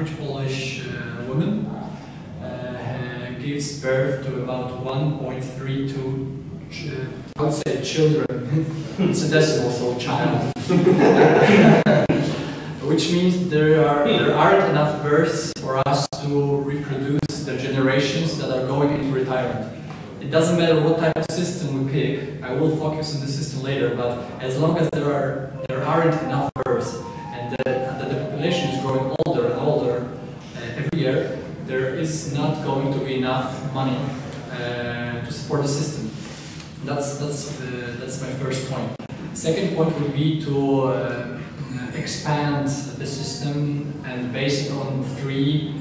average Polish woman gives birth to about 1.32 I would say children. It's a decimal, so child. Which means there aren't enough births for us to reproduce the generations that are going into retirement. It doesn't matter what type of system we pick. I will focus on the system later, but as long as there aren't enough births and the population is growing older and older every year, there is not going to be enough money to support the system. That's my first point. Second point would be to expand the system and base it on three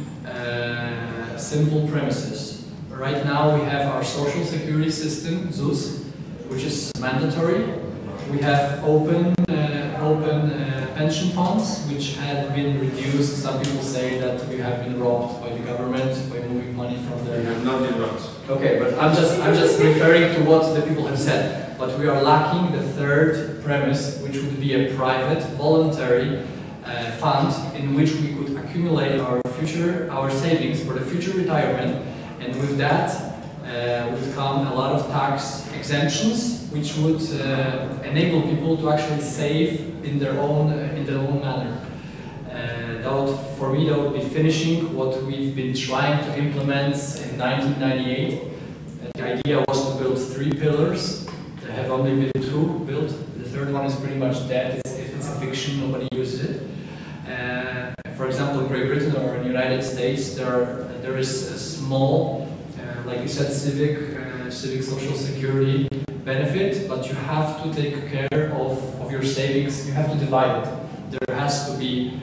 simple premises. Right now we have our social security system, ZUS, which is mandatory. We have open pension funds, which had been reduced. Some people say that we have been robbed by the government by moving money from there. We have not been robbed. Okay, but I'm just referring to what the people have said. But we are lacking the third premise, which would be a private, voluntary fund in which we could accumulate our savings for the future retirement, and with that would come a lot of tax exemptions, which would enable people to actually save in their own manner. For me, that would be finishing what we've been trying to implement in 1998. The idea was to build 3 pillars. There have only been 2 built. The third one is pretty much dead. It's a fiction. Nobody uses it. For example, in Great Britain or in the United States, there is a small, like you said, civic social security benefit, but you have to take care of your savings. You have to divide it. There has to be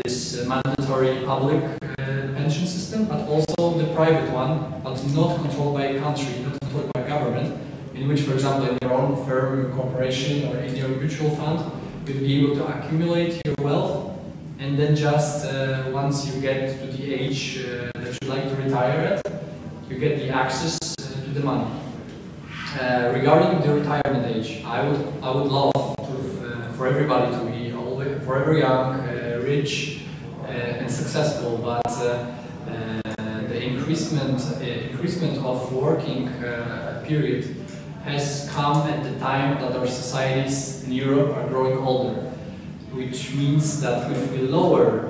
this mandatory public pension system, but also the private one, but not controlled by a country, not controlled by a government, in which, for example, in your own firm, your corporation, or in your mutual fund, you'll be able to accumulate your wealth, and then just once you get to the age that you'd like to retire at, you get the access to the money. Regarding the retirement age, I would love for everybody to be forever young, rich, and successful, but the increasement of working period has come at the time that our societies in Europe are growing older, which means that if we lower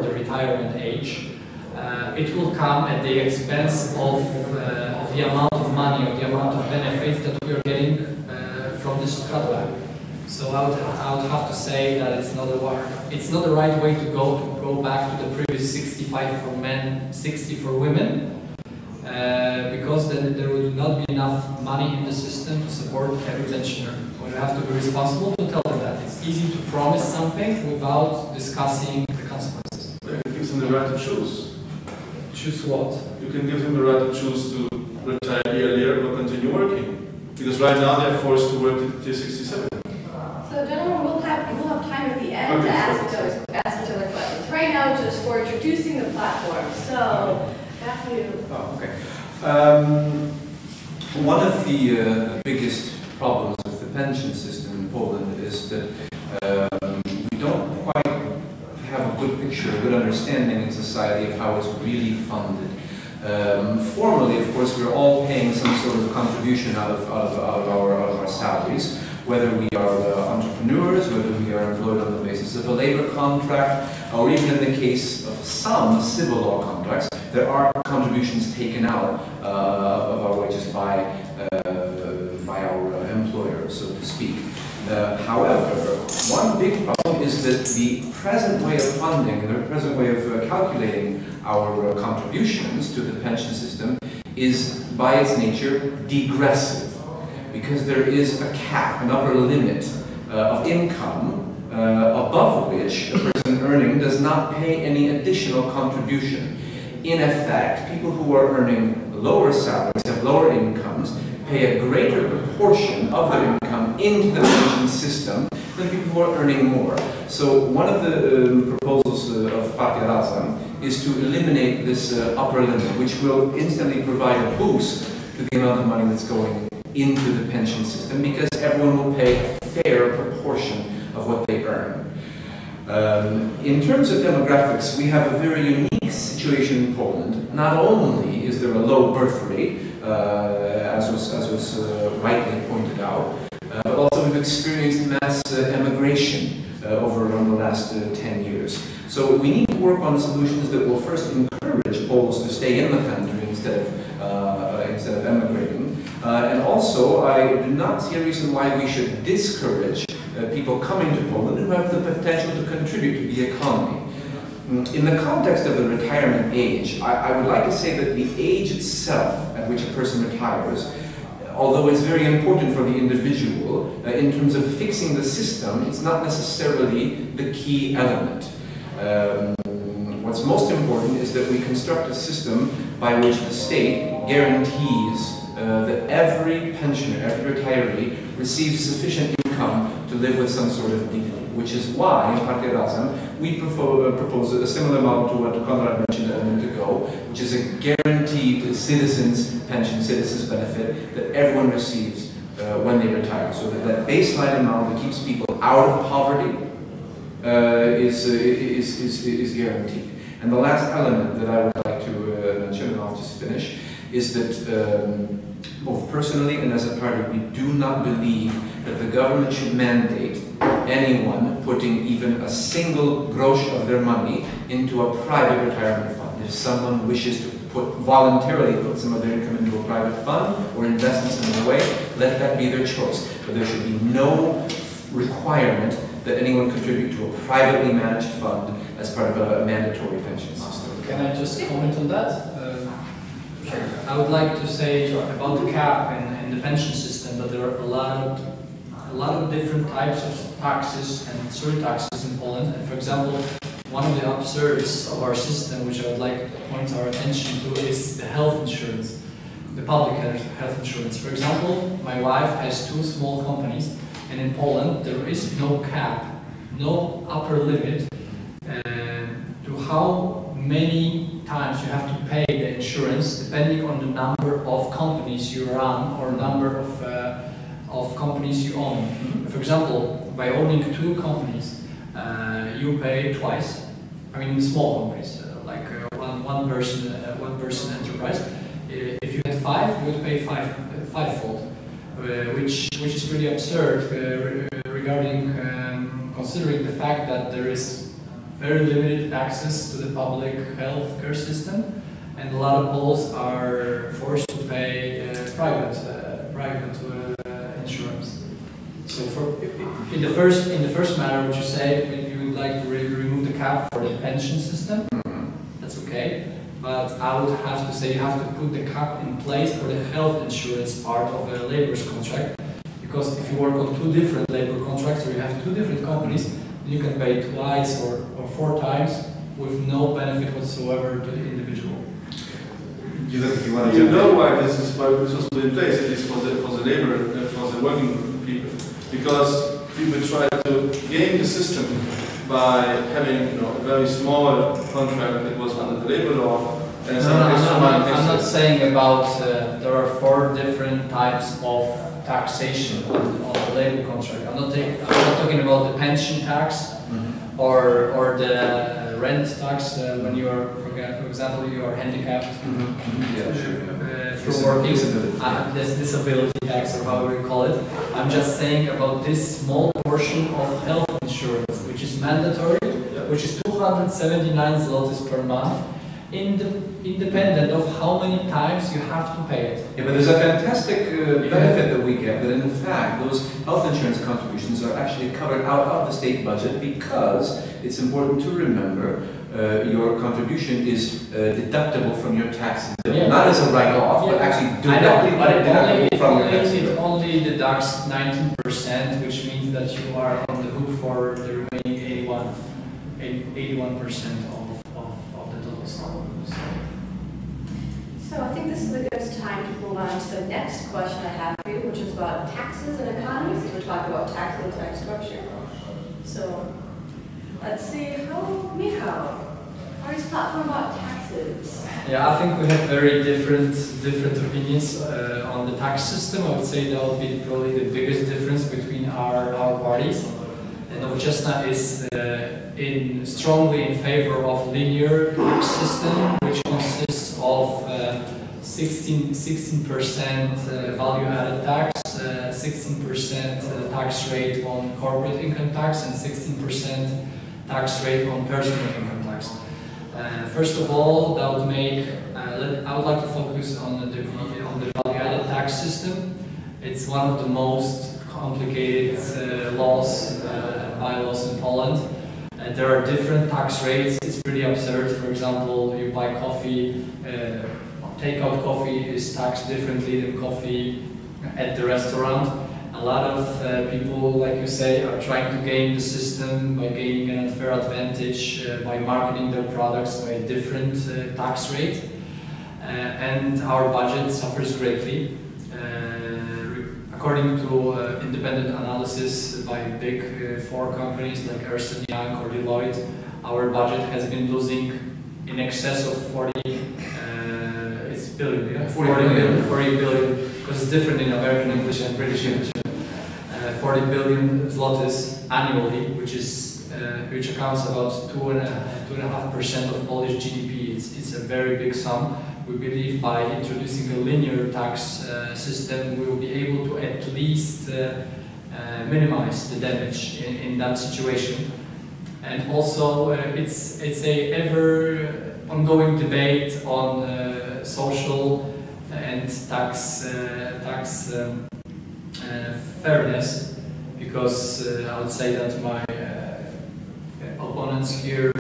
the retirement age, it will come at the expense of the amount of money or the amount of benefits that we are getting from this cutback. So I would have to say that it's not the right way to go back to the previous 65 for men, 60 for women, because then there would not be enough money in the system to support every pensioner. We have to be responsible to tell them that. It's easy to promise something without discussing the consequences. You can give them the right to choose. Choose what? You can give them the right to choose to retire earlier or continue working. Because right now they're forced to work till 67. So gentlemen, we'll have time at the end to ask each other questions. Right now it's just for introducing the platform. So that's you. Oh, okay. One of the biggest problems with the pension system in Poland is that we don't quite have a good picture, a good understanding in society of how it's really funded. Formally, of course, we're all paying some sort of contribution out of our salaries, whether we are entrepreneurs, whether we are employed on the basis of a labor contract, or even in the case of some civil law contracts, there are contributions taken out of our wages by our employer, so to speak. However, one big problem is that the present way of funding, the present way of calculating our contributions to the pension system is, by its nature, degressive, because there is a cap, an upper limit of income above which a person earning does not pay any additional contribution. In effect, people who are earning lower salaries, have lower incomes, pay a greater proportion of their income into the pension system than people who are earning more. So one of the proposals of Partia Razem is to eliminate this upper limit, which will instantly provide a boost to the amount of money that's going into the pension system, because everyone will pay a fair proportion of what they earn. In terms of demographics, we have a very unique situation in Poland. Not only is there a low birth rate, as was rightly pointed out, but also we've experienced mass emigration over the last 10 years. So we need to work on solutions that will first encourage Poles to stay in the country instead of emigrating. And also, I do not see a reason why we should discourage people coming to Poland who have the potential to contribute to the economy. In the context of the retirement age, I would like to say that the age itself at which a person retires, although it's very important for the individual, in terms of fixing the system, it's not necessarily the key element. What's most important is that we construct a system by which the state guarantees that every pensioner, every retiree receives sufficient income to live with some sort of dignity, which is why, in Partia Razem, we propose a similar model to what Konrad mentioned a minute ago, which is a guaranteed citizens' pension, citizens' benefit that everyone receives when they retire. So that baseline amount that keeps people out of poverty is guaranteed. And the last element that I would like to mention, and I'll just finish, is that both personally and as a party, we do not believe that the government should mandate anyone putting even a single grosz of their money into a private retirement fund. If someone wishes to voluntarily put some of their income into a private fund or invest in some other way, let that be their choice. But there should be no requirement that anyone contribute to a privately managed fund as part of a mandatory pension system. Can I just comment on that? I would like to say about the cap and the pension system that there are a lot of different types of taxes and surtaxes in Poland. And for example, one of the absurds of our system, which I would like to point our attention to, is the health insurance, the public health insurance. For example, my wife has 2 small companies, and in Poland there is no cap, no upper limit to how many times you have to pay the insurance depending on the number of companies you run or number of companies you own. For example, by owning 2 companies, you pay twice. I mean, small companies, like one person enterprise. If you had 5, you would pay fivefold, which is pretty absurd regarding considering the fact that there is very limited access to the public health care system, and a lot of Poles are forced to pay private insurance. So, in the first matter, what you say, you would like to remove the cap for the pension system. That's okay, but I would have to say you have to put the cap in place for the health insurance part of a labor's contract, because if you work on 2 different labor contracts or you have 2 different companies, you can pay twice or 4 times with no benefit whatsoever to the individual. You know why this was put in place, at least for the labor, for the working people, because people try to game the system by having a very small contract that was under the labor law. And I'm not saying about there are 4 different types of taxation on the labor contract. I'm not talking about the pension tax or the rent tax when you are, for example, you are handicapped through working. This disability tax or however you call it. I'm just saying about this small portion of health insurance, which is mandatory, which is 279 zlotys per month, independent of how many times you have to pay it. Yeah, but there's a fantastic benefit that we get, that in fact those health insurance contributions are actually covered out of the state budget, because it's important to remember your contribution is deductible from your taxes. Yeah. Not as a write-off, but actually deductible from your taxes. It only deducts 19%, which means that you are on the hook for the remaining 81% of the total sum. So I think this is a good time to move on to the next question I have for you, which is about taxes and economy. So we're talking about tax and tax structure. So let's see, how is platform about taxes? Yeah, I think we have very different opinions on the tax system. I would say that would be probably the biggest difference between our parties. Nowoczesna is strongly in favor of linear tax system, which consists of 16% value-added tax, 16% tax rate on corporate income tax, and 16% tax rate on personal income tax. First of all, that would make. I would like to focus on the value-added tax system. It's one of the most complicated laws, bylaws in Poland. There are different tax rates. It's pretty absurd. For example, you buy coffee, takeout coffee is taxed differently than coffee at the restaurant. A lot of people, like you say, are trying to game the system by gaining an unfair advantage by marketing their products by a different tax rate. And our budget suffers greatly. According to independent analysis by big four companies like Ernst & Young or Deloitte, our budget has been losing in excess of 40 billion, 40 billion, because it's different in American English and British English. 40 billion zlotys annually, which accounts about 2.5% of Polish GDP. It's a very big sum. We believe by introducing a linear tax system, we will be able to at least minimize the damage in that situation. And also, it's a ever ongoing debate on social and tax fairness, because I would say that my opponents here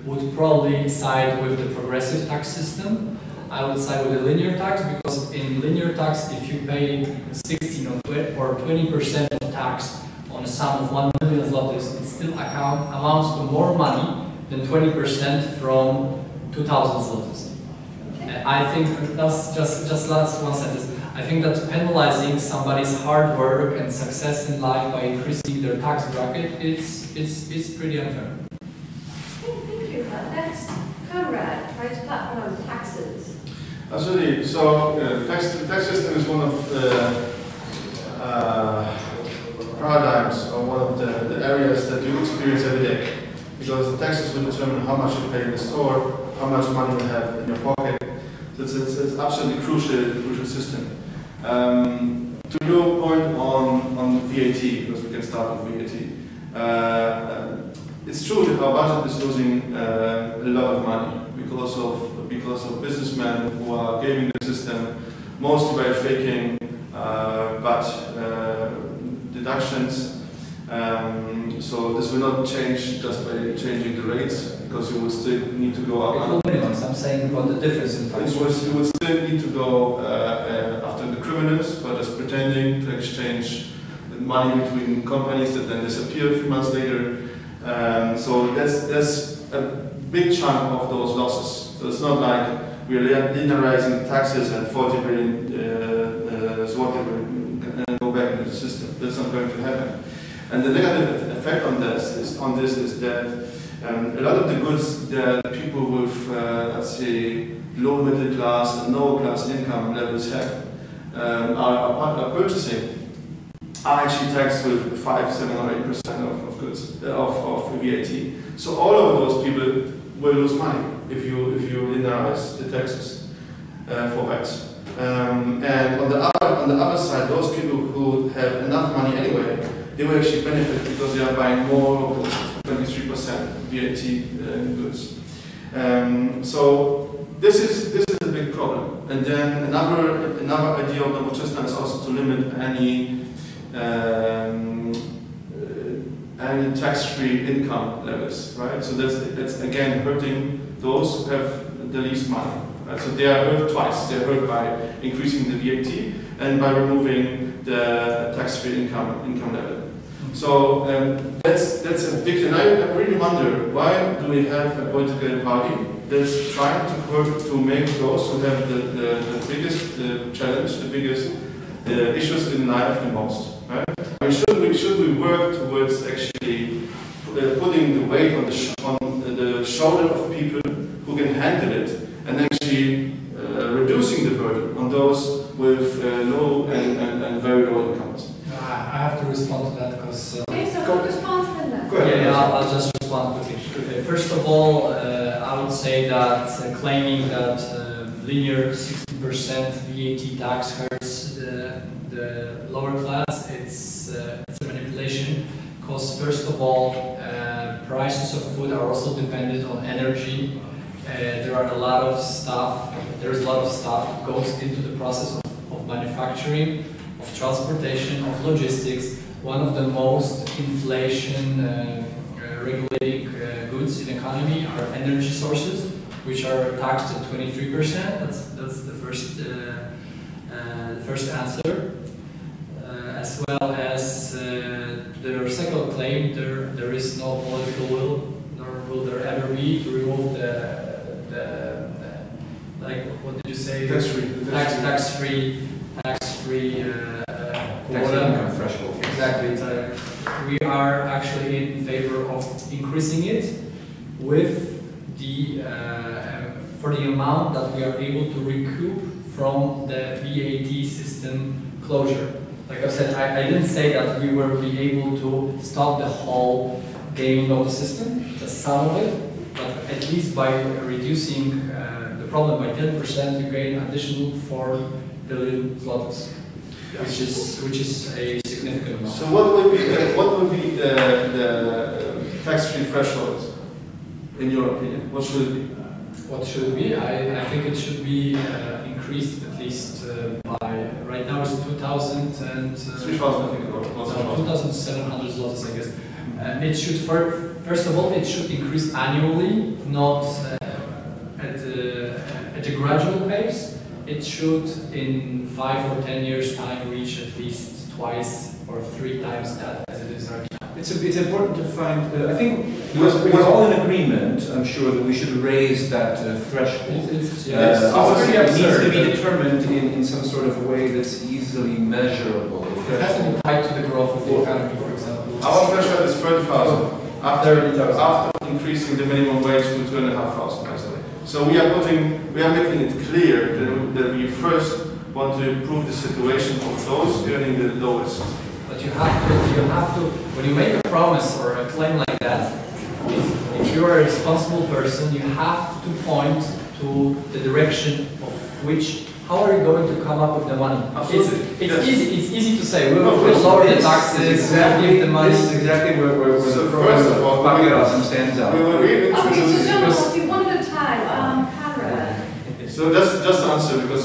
would probably side with the progressive tax system. I would side with the linear tax, because in linear tax, if you pay 16 or 20% of tax on a sum of 1 million zlotys, it still amounts to more money than 20% from 2,000 zlotys. I think that's just last one sentence. I think that penalizing somebody's hard work and success in life by increasing their tax bracket, it's pretty unfair. Thank you. Next, Conrad, Price Platform on taxes. Absolutely. So the tax system is one of the paradigms, or one of the areas that you experience every day, because the taxes will determine how much you pay in the store, how much money you have in your pocket. So it's absolutely crucial system. To your point on VAT, because we can start with VAT, it's true that our budget is losing a lot of money because of businessmen who are gaming the system, mostly by faking VAT deductions. So this will not change just by changing the rates, because you will still need to go up. I'm saying about the difference in tax. You would still need to go after the criminals, but just pretending to exchange money between companies that then disappear a few months later. So that's a big chunk of those losses. So it's not like we're linearizing taxes and 40 billion zloty will go back into the system. That's not going to happen. And the negative effect on this is that a lot of the goods that people with, let's say, low middle class and low class income levels have are purchasing are actually taxed with 5, 7, or 8% of goods of VAT. So all of those people will lose money if you linearize the taxes for VAT. And on the other side, those people who have enough money anyway, they will actually benefit because they are buying more of those 23% VAT goods. So this is a big problem. And then another idea of Nowoczesna is also to limit any tax-free income levels, right? So that's again hurting those who have the least money. Right? So they are hurt twice. They are hurt by increasing the VAT and by removing the tax-free income level. So that's a big, and I really wonder, why do we have a political party that's trying to make those who have the biggest challenge, the biggest issues in life the most, right? I mean, should we work towards actually putting the weight on the shoulder of people who can handle it, and actually reducing the burden on those with low and very low incomes? I have to respond to that because... Okay, so who responds to that? say that claiming that linear 60% VAT tax hurts the lower class, it's a manipulation, because first of all, prices of food are also dependent on energy. There's a lot of stuff that goes into the process of manufacturing, of transportation, of logistics. One of the most inflation regulating goods in economy are energy sources, which are taxed at 23%. That's the first answer. As well as their second claim, there is no political will, nor will there ever be, to remove the like, what did you say? Tax-free income threshold. Exactly. We are actually in favor of increasing it with the for the amount that we are able to recoup from the VAT system closure. Like I said, I didn't say that we will be able to stop the whole gaming of the system, just some of it, but at least by reducing the problem by 10%, you gain additional 4 billion zlotys, which is a significant amount. So what would be the tax-free threshold, in your opinion? What should it be? What should it be? I think it should be increased at least by, right now it's 2,000 and 3,000, I think, or 2,700 zlotys, I guess. It should, first of all, it should increase annually, not at a gradual pace. It should, in 5 or 10 years' time, reach at least twice or 3 times that as it is right now. It's important to find, I think we're all in agreement, I'm sure, that we should raise that threshold. Obviously, it needs to be determined in some sort of a way that's easily measurable. It has to be tied to the growth of the economy, for example. Our threshold is 30,000 after increasing the minimum wage to 2,500, basically. So we are making it clear that we first want to improve the situation of those earning the lowest. But you have to, when you make a promise or a claim like that, if you are a responsible person, you have to point to the direction of which, how are you going to come up with the money? Absolutely. It's easy to say, we'll lower the taxes, we'll give the money. This is exactly where So the program first of all, of Razem stands out. We will reintroduce. Okay, so John, let's do one at a time. Conrad. So just to answer, because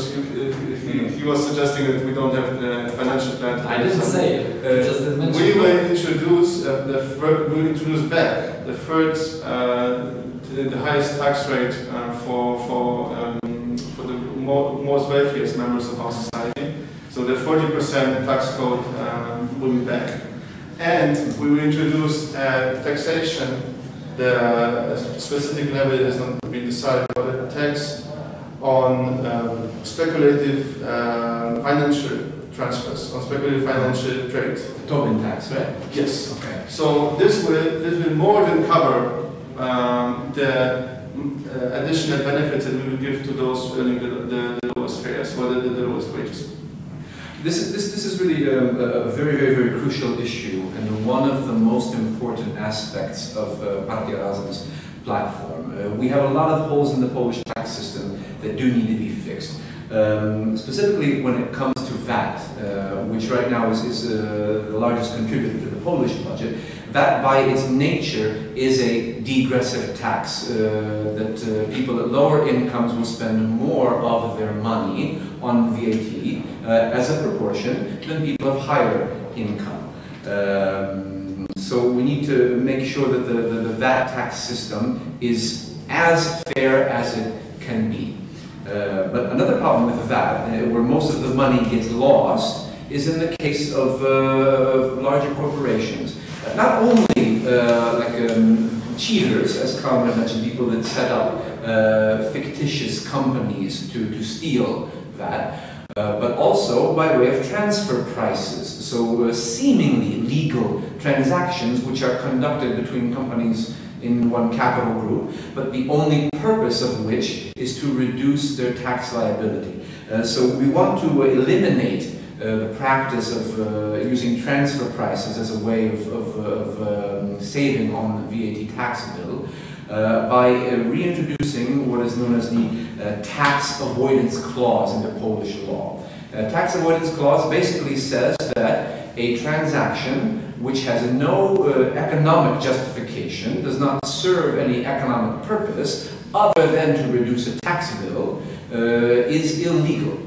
he was suggesting that we don't have the financial plan. I didn't say it. Just didn't mention We it. will introduce we'll introduce back the third, the highest tax rate for the most wealthiest members of our society. So the 40% tax code will be back, and we will introduce taxation. The specific level has not been decided, but a tax on speculative financial transfers, on speculative financial trade. Tobin tax, right? Yes. Okay. So this will more than cover the additional benefits that we will give to those earning the lowest fares, or the lowest wages. This is really a very crucial issue, and one of the most important aspects of Partia Razem's platform. We have a lot of holes in the Polish tax system that do need to be fixed. Specifically when it comes to VAT, which right now is the largest contributor to the Polish budget. VAT by its nature is a degressive tax, that people at lower incomes will spend more of their money on VAT as a proportion than people of higher income. So we need to make sure that the VAT tax system is as fair as it can be. But another problem with VAT, where most of the money gets lost, is in the case of larger corporations. Not only cheaters, as Conrad mentioned, people that set up fictitious companies to steal VAT, but also by way of transfer prices. So seemingly legal transactions which are conducted between companies in one capital group, but the only purpose of which is to reduce their tax liability. So we want to eliminate the practice of using transfer prices as a way of saving on the VAT tax bill by reintroducing is known as the tax avoidance clause in the Polish law. Tax avoidance clause basically says that a transaction which has no economic justification, does not serve any economic purpose other than to reduce a tax bill, is illegal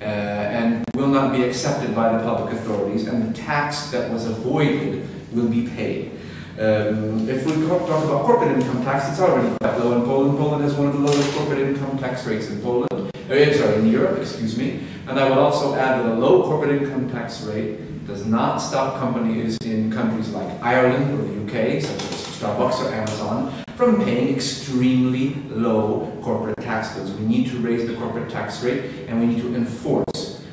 and will not be accepted by the public authorities, and the tax that was avoided will be paid. If we talk about corporate income tax, it's already quite low in Poland. Poland has one of the lowest corporate income tax rates in Poland. In Europe, excuse me. And I would also add that a low corporate income tax rate does not stop companies in countries like Ireland or the UK, such as Starbucks or Amazon, from paying extremely low corporate tax bills. We need to raise the corporate tax rate, and we need to enforce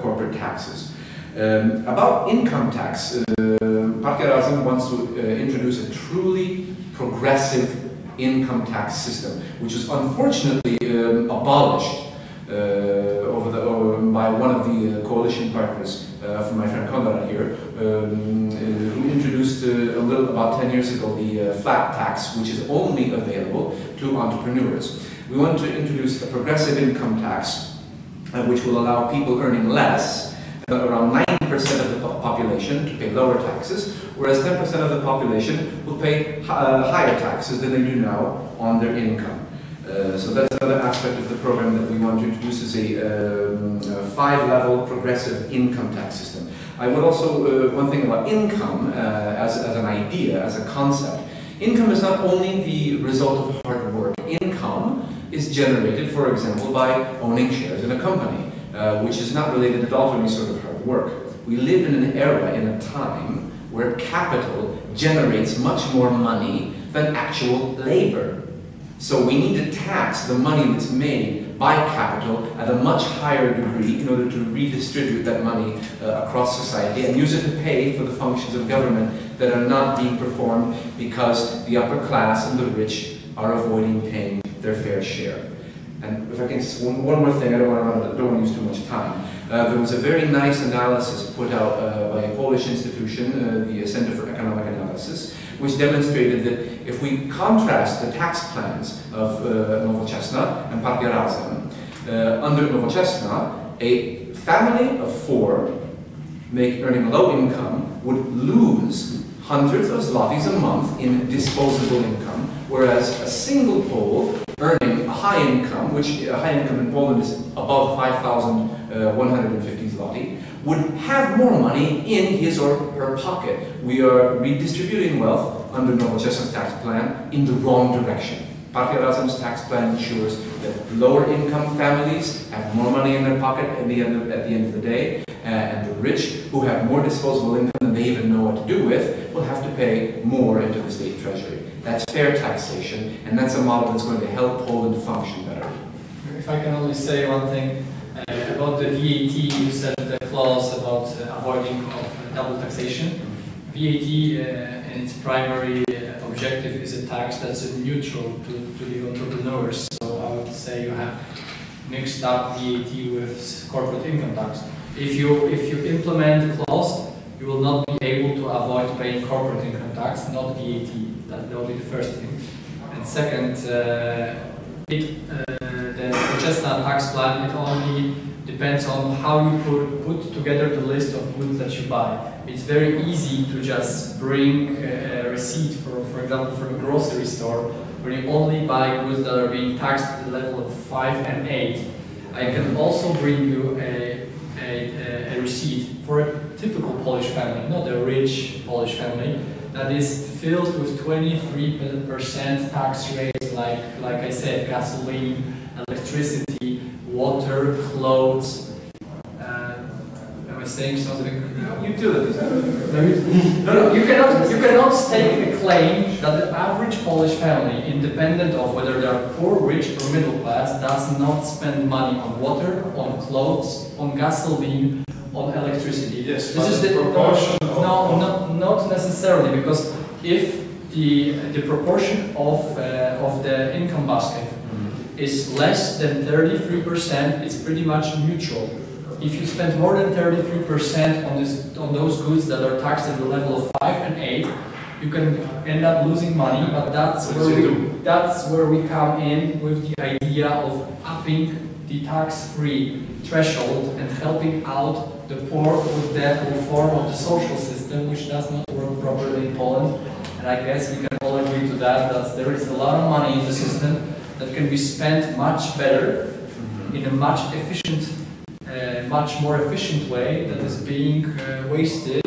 corporate taxes. About income tax, Partia Razem wants to introduce a truly progressive income tax system, which is unfortunately abolished by one of the coalition partners from my friend Konrad here, who introduced about 10 years ago the flat tax, which is only available to entrepreneurs. We want to introduce a progressive income tax, which will allow people earning less, around 90% of the population, to pay lower taxes, whereas 10% of the population will pay higher taxes than they do now on their income. So that's another aspect of the program that we want to introduce, is a 5-level progressive income tax system. I would also, one thing about income as an idea, as a concept. Income is not only the result of hard work. Income is generated, for example, by owning shares in a company, which is not related at all to any sort of hard work. We live in an era, in a time, where capital generates much more money than actual labor. So we need to tax the money that's made by capital at a much higher degree in order to redistribute that money across society and use it to pay for the functions of government that are not being performed because the upper class and the rich are avoiding paying their fair share. And if I can just one more thing, I don't want to use too much time. There was a very nice analysis put out by a Polish institution, the Center for Economic Analysis, which demonstrated that if we contrast the tax plans of Nowoczesna and Partia Razem, under Nowoczesna, a family of 4 earning low income would lose hundreds of zlotys a month in disposable income, whereas a single Pole earning a high income, which a high income in Poland is above 5,150 zloty, would have more money in his or her pocket. We are redistributing wealth under Nowoczesna's tax plan in the wrong direction. Partia Razem's tax plan ensures that lower income families have more money in their pocket at the end of the day, and the rich, who have more disposable income than they even know what to do with, will have to pay more into the state treasury. That's fair taxation, and that's a model that's going to help Poland function better. If I can only say one thing about the VAT, you said the clause about avoiding of double taxation. VAT in its primary objective is a tax that's neutral to the entrepreneurs. So I would say you have mixed up VAT with corporate income tax. If you implement the clause, you will not be able to avoid paying corporate income tax, not VAT. That will be the first thing. And second, the Nowoczesna tax plan, it only depends on how you put together the list of goods that you buy. It's very easy to just bring a receipt, for example, from a grocery store, where you only buy goods that are being taxed at the level of 5 and 8. I can also bring you a receipt for a typical Polish family, not a rich Polish family, that is filled with 23% tax rates, like I said, gasoline, electricity, water, clothes. Am I saying something? You do it. No, you cannot stake a claim that the average Polish family, independent of whether they are poor, rich, or middle class, does not spend money on water, on clothes, on gasoline, on electricity. Yes, this is the proportion. No, not necessarily, because if the proportion of the income basket is less than 33%, it's pretty much neutral. If you spend more than 33% on those goods that are taxed at the level of 5 and 8, you can end up losing money, but that's where we do. that's where we come in with the idea of upping the tax-free threshold and helping out the poor with the reform of the social system, which does not work properly in Poland. And I guess we can all agree to that, that there is a lot of money in the system that can be spent much better in a much more efficient way that is being wasted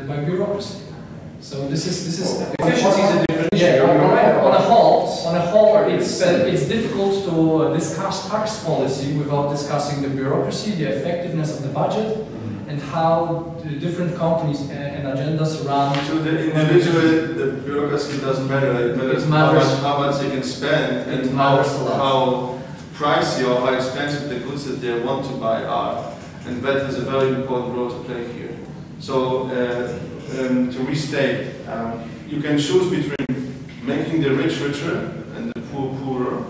by bureaucracy. So this is efficiency is a different issue. On a whole, it's difficult to discuss tax policy without discussing the bureaucracy, the effectiveness of the budget, and how the different companies and agendas run. To the individual, the bureaucracy doesn't matter. It matters how much they can spend and how pricey or how expensive the goods that they want to buy are. And that has a very important role to play here. So, to restate, you can choose between making the rich richer and the poor poorer.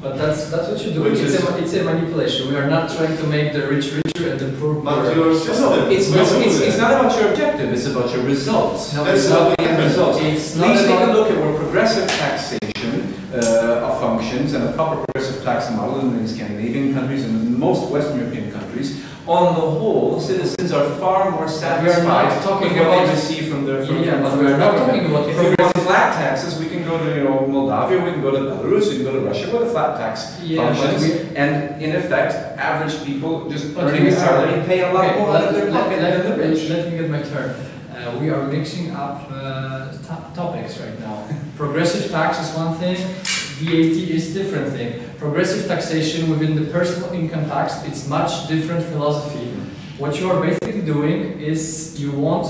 But that's what you're doing. It's a manipulation. We are not trying to make the rich richer and the poor poorer. But your system, it's not about your objective, it's about your results. No, it's not the end results. Please take a look at where progressive taxation functions and a proper progressive tax model in the Scandinavian countries and in most Western European countries. On the whole, citizens are far more satisfied we are not talking with what they receive from their but we are not talking about if we want flat taxes, we can go to Moldavia, we can go to Belarus, we can go to Russia, where the flat tax functions, and in effect, average people just earning a salary pay a lot more out of their pocket than the rich. Let me get my turn. We are mixing up topics right now. Progressive tax is one thing, VAT is different thing. Progressive taxation within the personal income tax, it's much different philosophy. What you are basically doing is you want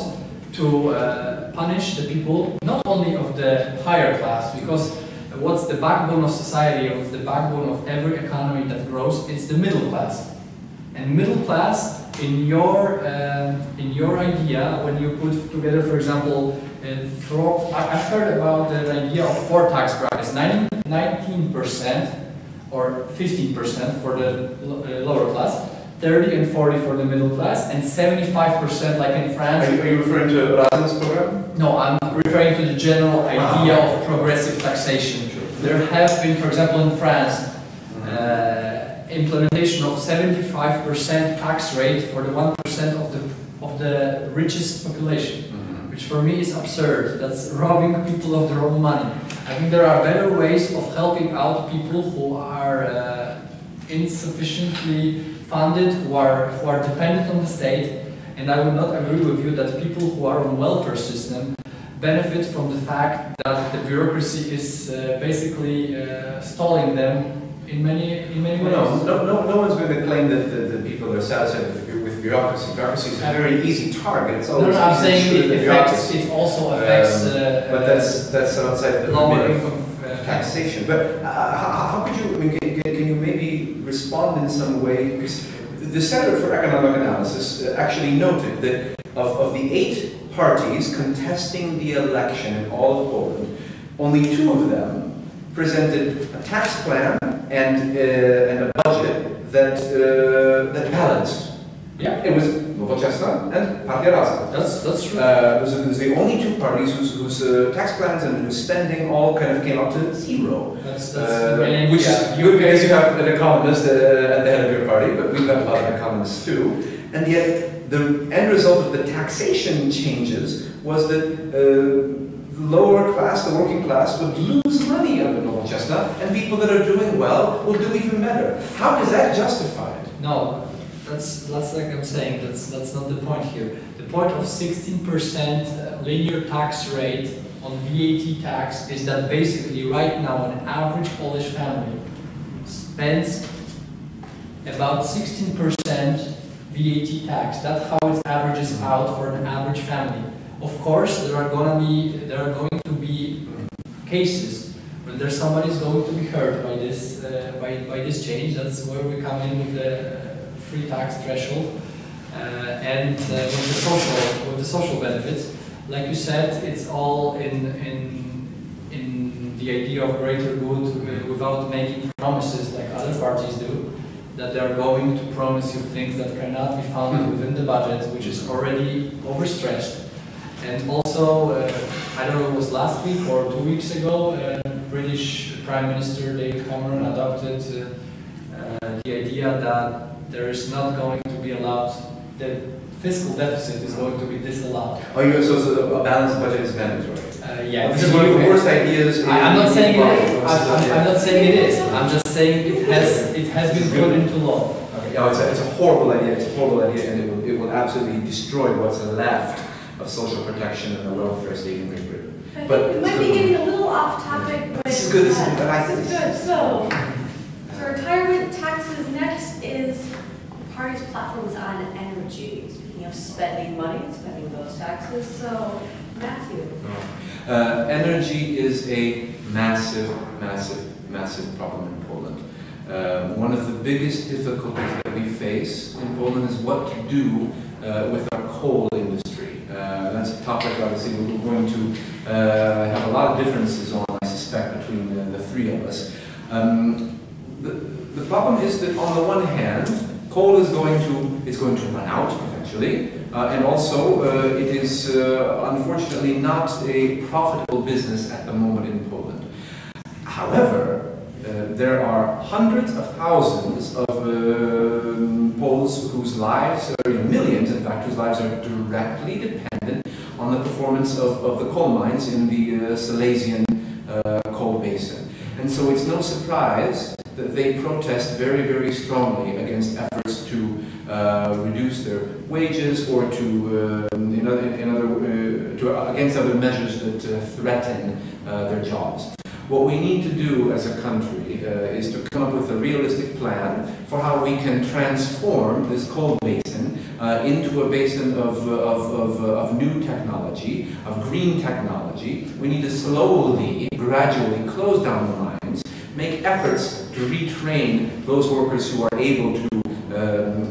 to punish the people, not only of the higher class, because what's the backbone of society, what's the backbone of every economy that grows, it's the middle class. And middle class, in your idea, when you put together, for example, I've heard about the idea of 4 tax brackets, 19% or 15% for the lower class, 30 and 40 for the middle class, and 75% like in France. Are you referring to Razem's program? No, I'm referring to the general idea of progressive taxation. There have been, for example, in France, implementation of 75% tax rate for the 1% of the richest population, which for me is absurd. That's robbing people of their own money. I think there are better ways of helping out people who are insufficiently funded, who are dependent on the state, and I would not agree with you that people who are on welfare system benefit from the fact that the bureaucracy is basically stalling them in many ways. No one's going to claim that the people are satisfied with bureaucracy. Bureaucracy is a very easy target. It's always I'm saying it also affects. But that's outside the lower income taxation. But how could you? I mean, can you maybe respond in some way? Because the Center for Economic Analysis actually noted that of the 8 parties contesting the election in all of Poland, only 2 of them presented a tax plan and a budget that balanced. Yeah, it was Nowoczesna and Partia Razem. That's true. Those are the only 2 parties whose tax plans and whose spending all kind of came up to 0. Which is good because you have an economist at the head of your party, but we've got a lot of economists too. And yet, the end result of the taxation changes was that the lower class, the working class, would lose money under Nowoczesna, and people that are doing well will do even better. How is that justified? No. That's like I'm saying, that's not the point here. The point of 16% linear tax rate on VAT tax is that basically right now an average Polish family spends about 16% VAT tax. That's how it averages out for an average family. Of course, there are going to be cases when there's somebody's going to be hurt by this by this change. That's where we come in with the free tax threshold and with the social benefits. Like you said, it's all in the idea of greater good without making promises like other parties do, that they are going to promise you things that cannot be found within the budget, which is already overstretched. And also, I don't know, it was last week or 2 weeks ago, British Prime Minister David Cameron adopted the idea that there is not going to be allowed, that fiscal deficit is going to be disallowed. Oh, so a balanced budget is mandatory? Yeah. This is one of the worst ideas. I'm not saying it is. I'm not saying it is. I'm just saying it has been put into law. Okay. Yeah, it's a horrible idea. It's a horrible idea, and it will absolutely destroy what's left of social protection and the welfare state in Great Britain. But we might be getting a little off topic. But this is good. This is good. This is good. So retirement taxes. Next is the party's platforms on energy. Speaking of spending money and spending those taxes. So Matthew. Energy is a massive, massive, massive problem in Poland. One of the biggest difficulties that we face in Poland is what to do with our coal industry. That's a topic, obviously, we're going to have a lot of differences on, I suspect, between the three of us. The problem is that, on the one hand, coal is going to run out eventually, and also it is unfortunately not a profitable business at the moment in Poland. However, there are hundreds of thousands of Poles whose lives, or millions in fact, whose lives are directly dependent on the performance of the coal mines in the Silesian coal basin. And so it's no surprise that they protest very, very strongly against efforts to reduce their wages or to, against other measures that threaten their jobs. What we need to do as a country is to come up with a realistic plan for how we can transform this coal basin into a basin of new technology, of green technology. We need to slowly, gradually close down the mines, make efforts to retrain those workers who are able to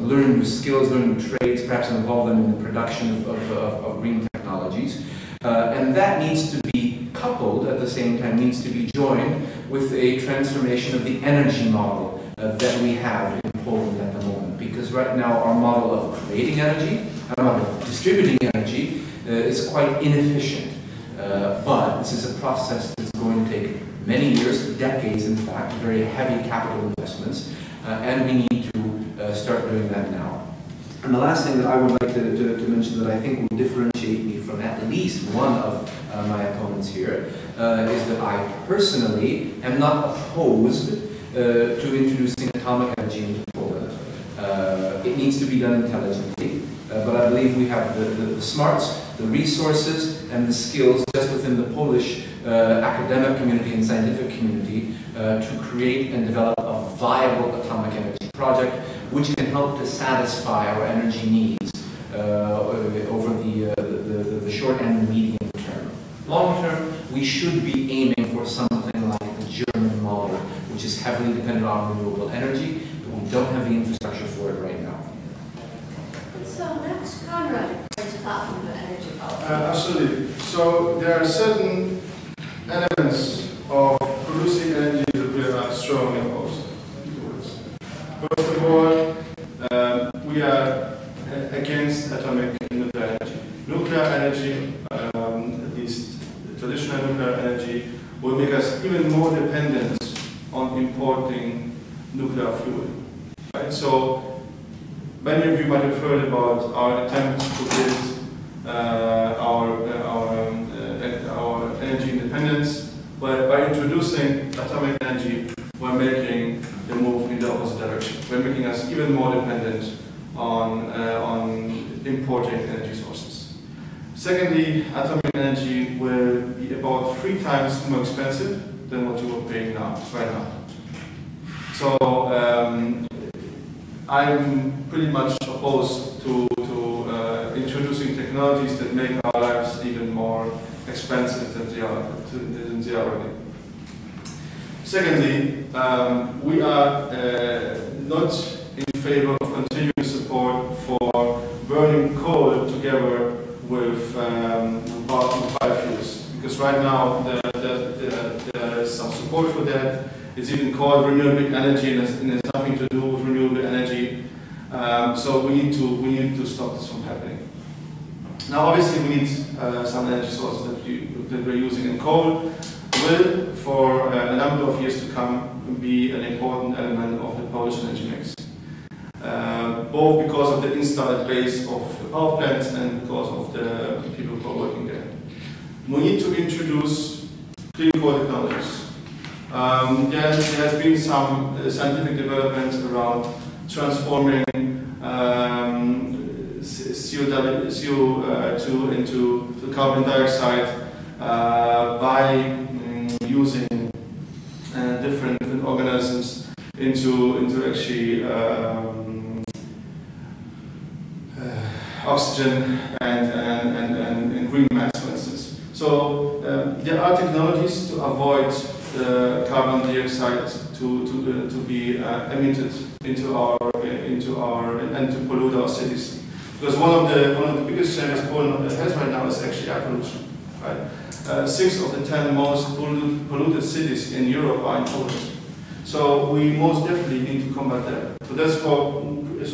learn new skills, learn new trades, perhaps involve them in the production of green technologies. And that needs to be coupled, at the same time, needs to be joined with a transformation of the energy model that we have in Poland at the moment. Because right now our model of creating energy, our model of distributing energy is quite inefficient. But this is a process that's going to take many years, decades in fact, very heavy capital investments, and we need to start doing that now. And the last thing that I would like to mention that I think will differentiate me from at least one of my opponents here is that I personally am not opposed to introducing atomic energy into Poland. It needs to be done intelligently, but I believe we have the smarts, the resources, and the skills just within the Polish academic community and scientific community to create and develop a viable atomic energy project which can help to satisfy our energy needs over the short and medium term. Long term, we should be aiming for something like the German model, which is heavily dependent on renewable energy, but we don't have the infrastructure for it right now. So next, Conrad, what's platform of energy policy? Absolutely. So there are certain elements of producing energy that we are strongly opposed towards. First of all, we are against atomic and nuclear energy. Nuclear energy, at least traditional nuclear energy, will make us even more dependent on importing nuclear fuel. Right? So many of you might have heard about our attempt to build our energy independence. But by introducing atomic energy, we're making the move in the opposite direction. We're making us even more dependent on importing energy sources. Secondly, atomic energy will be about 3 times more expensive than what you are paying now, right now. So I'm pretty much opposed to introducing technologies that make our lives even more expensive than they are already. Secondly, we are not in favor of continuing support for burning coal together with biofuels, because right now there is some support for that. It's even called renewable energy, and it has nothing to do with renewable energy. So we need to stop this from happening. Now, obviously, we need some energy sources that we're using in coal. will, for a number of years to come, be an important element of the Polish energy mix. Both because of the installed base of the power plants and because of the people who are working there. We need to introduce clean coal technologies. There has been some scientific developments around transforming CO2 into carbon dioxide by using different organisms into actually oxygen and green mass, for instance. So there are technologies to avoid the carbon dioxide to be emitted into our and to pollute our cities. Because one of the biggest challenges Poland has right now is actually air pollution. Right? 6 of the 10 most polluted cities in Europe are in Poland. So we most definitely need to combat that. So that's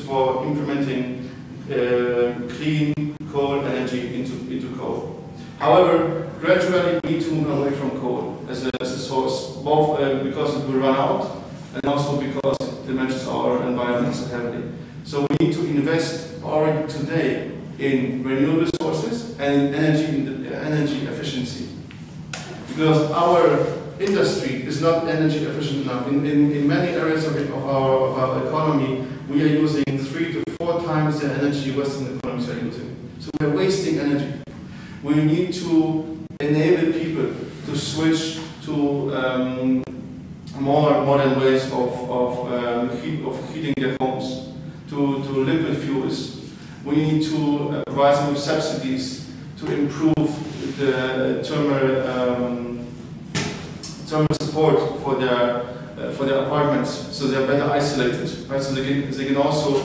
for implementing clean coal energy into coal. However, gradually we need to move away from coal as a source, both because it will run out and also because it damages our environment so heavily. So we need to invest already today in renewable sources and in energy efficiency. Because our industry is not energy efficient enough. In many areas of our economy, we are using 3 to 4 times the energy Western economies are using. So we are wasting energy. We need to enable people to switch to more modern ways of heating their homes, to liquid fuels. We need to provide some subsidies to improve the thermal support for their apartments, so they're better isolated, right? So they can also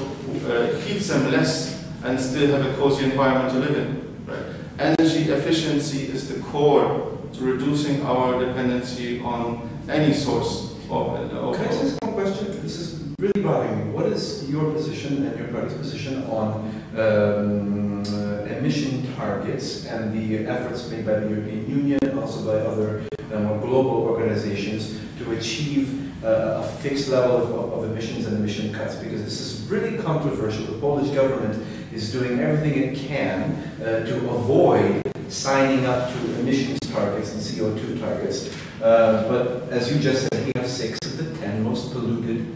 heat them less and still have a cozy environment to live in. Right? Energy efficiency is the core to reducing our dependency on any source of Can I ask one question? This is really bothering me. What is your position and your party's position on emission targets and the efforts made by the European Union and also by other more global organizations to achieve a fixed level of emissions and emission cuts? Because this is really controversial. The Polish government is doing everything it can to avoid signing up to emissions targets and CO2 targets. But as you just said, we have 6 of the 10 most polluted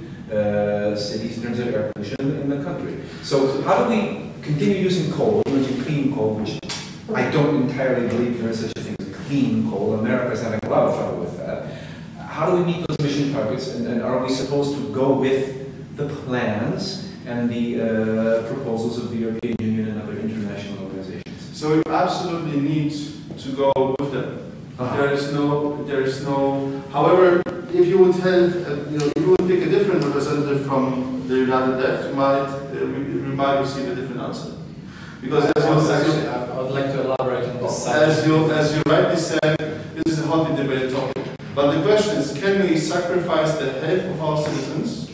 cities in terms of air pollution in the country. So how do we continue using coal, using clean coal, which I don't entirely believe there is such a thing as clean coal. America is having a lot of trouble with that. How do we meet those emission targets, and are we supposed to go with the plans and the proposals of the European Union and other international organizations? So we absolutely need to go with them. There is no. However, if you would have, if you would pick a different representative from the United Left, we might receive a different answer. Because I would like to elaborate on this side. As you rightly said, this is a hotly debated topic. But the question is, can we sacrifice the health of our citizens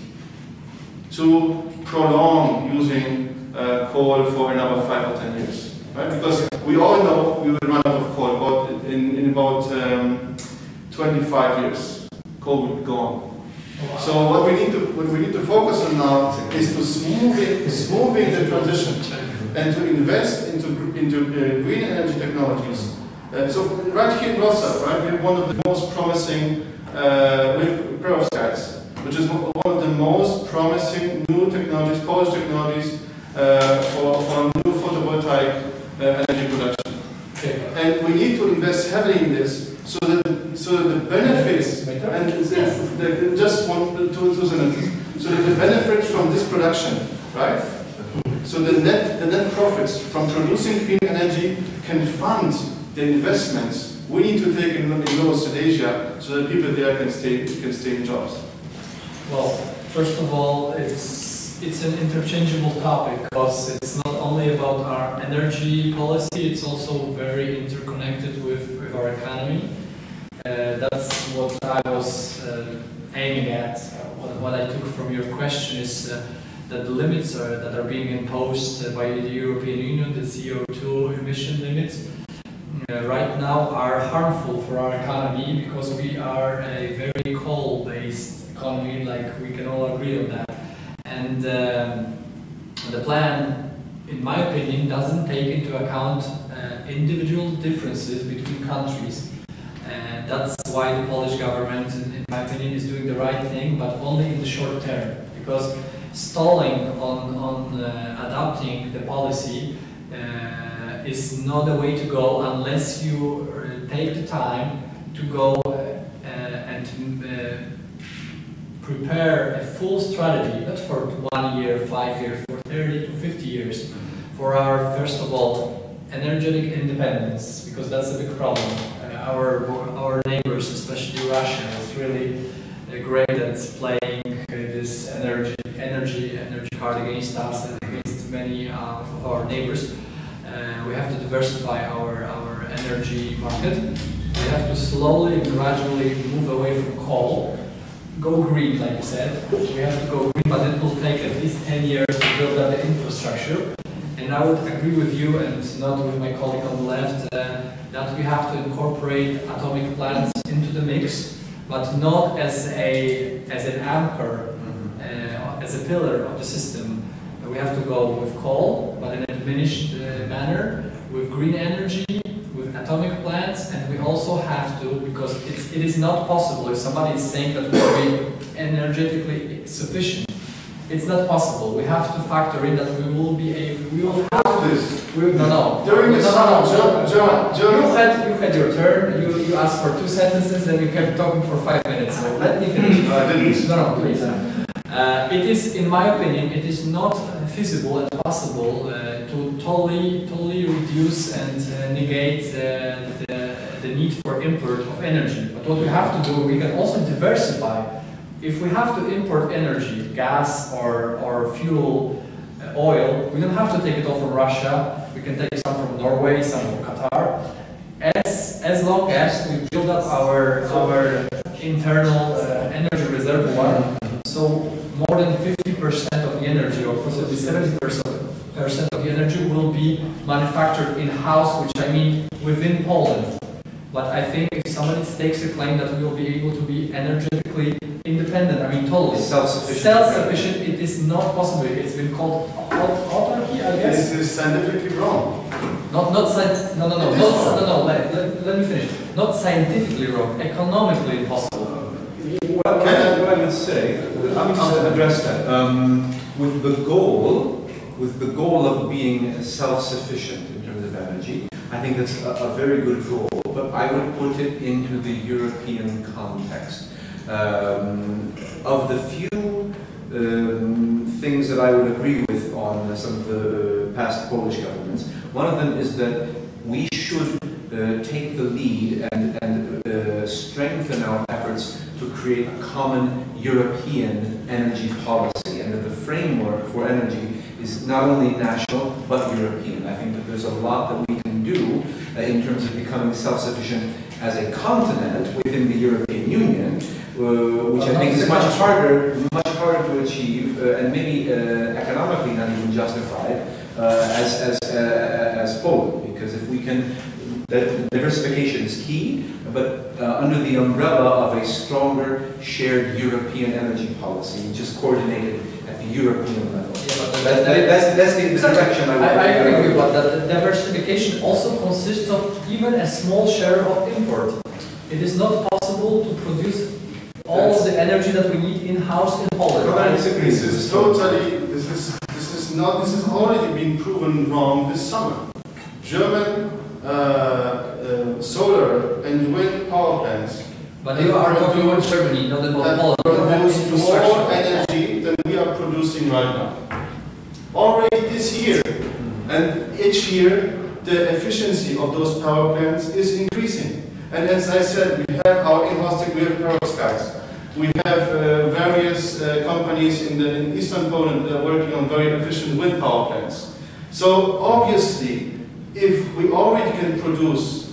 to prolong using coal for another 5 or 10 years? Right? Because we all know we will run out of coal in about 25 years. Coal will be gone. So what we need to focus on now is to smoothing the transition and to invest into green energy technologies. So right here in Wrocław, right, we have one of the most promising with perovskites, which is one of the most promising new technologies, Polish technologies for new photovoltaic energy production. Okay. And we need to invest heavily in this so that the benefits and just two sentences. So that the benefits from this production, right? So the net profits from producing clean energy can fund the investments we need to take in North Silesia so that people there can stay in jobs. Well, first of all, it's an interchangeable topic because it's not only about our energy policy, it's also very interconnected with our economy. That's what I was aiming at. What I took from your question is that the limits that are being imposed by the European Union, the CO2 emission limits, right now are harmful for our economy because we are a very coal-based economy, like we can all agree on that. And the plan, in my opinion, doesn't take into account individual differences between countries. And that's why the Polish government, in my opinion, is doing the right thing, but only in the short term. Because stalling on adopting the policy is not the way to go unless you take the time to go and prepare a full strategy, not for 1 year, 5 years, for 30 to 50 years, for our, first of all, energetic independence, because that's a big problem. Our neighbors, especially Russia, is really great at playing this energy card against us and against many of our neighbors. We have to diversify our energy market. We have to slowly and gradually move away from coal. Go green, like you said. We have to go green, but it will take at least 10 years to build up the infrastructure. And I would agree with you, and not with my colleague on the left, that we have to incorporate atomic plants into the mix, but not as an anchor, as a pillar of the system. We have to go with coal, but in a diminished manner, with green energy, with atomic plants, and we also have to, because it is not possible if somebody is saying that we will be energetically sufficient. It's not possible. We have to factor in that we will have this. You had your turn. You asked for 2 sentences, and you kept talking for 5 minutes. So let me finish. No, please. It is, in my opinion, it is not feasible and possible to totally reduce and negate the need for import of energy. But what we have to do, we can also diversify. If we have to import energy, gas or fuel, oil, we don't have to take it all from Russia. We can take some from Norway, some from Qatar. As long as we build up our internal energy reservoir, so more than 50% of the energy, or possibly 70% of the energy, will be manufactured in-house, which I mean within Poland. But I think if somebody takes a claim that we will be able to be energetically independent, I mean totally self-sufficient, it is not possible. It's been called autarky, I guess. This is scientifically wrong. Let me finish. Not scientifically wrong, economically impossible. Well, what I would say, let me just address that. With the goal of being self-sufficient in terms of energy, I think that's a very good goal, but I would put it into the European context. Of the few things that I would agree with on some of the past Polish governments, one of them is that we should take the lead and strengthen our efforts to create a common European energy policy, and that the framework for energy is not only national but European. I think that there's a lot that we can do in terms of becoming self-sufficient as a continent within the European Union, which I think is much harder to achieve, and maybe economically not even justified as Poland. Because if we can, that diversification is key, but under the umbrella of a stronger shared European energy policy, which is coordinated at the European level. Yeah, but that's the direction I agree with you, but the diversification also consists of even a small share of import. It is not possible to produce all of the energy that we need in-house in Poland. This is already been proven wrong this summer. German solar and wind power plants. But you are talking about Germany, not about Poland. Produce more energy than we are producing right now. Already this year, and each year, the efficiency of those power plants is increasing. And as I said, we have our in-house, we have perovskites. We have various companies in eastern Poland that are working on very efficient wind power plants. So obviously, if we already can produce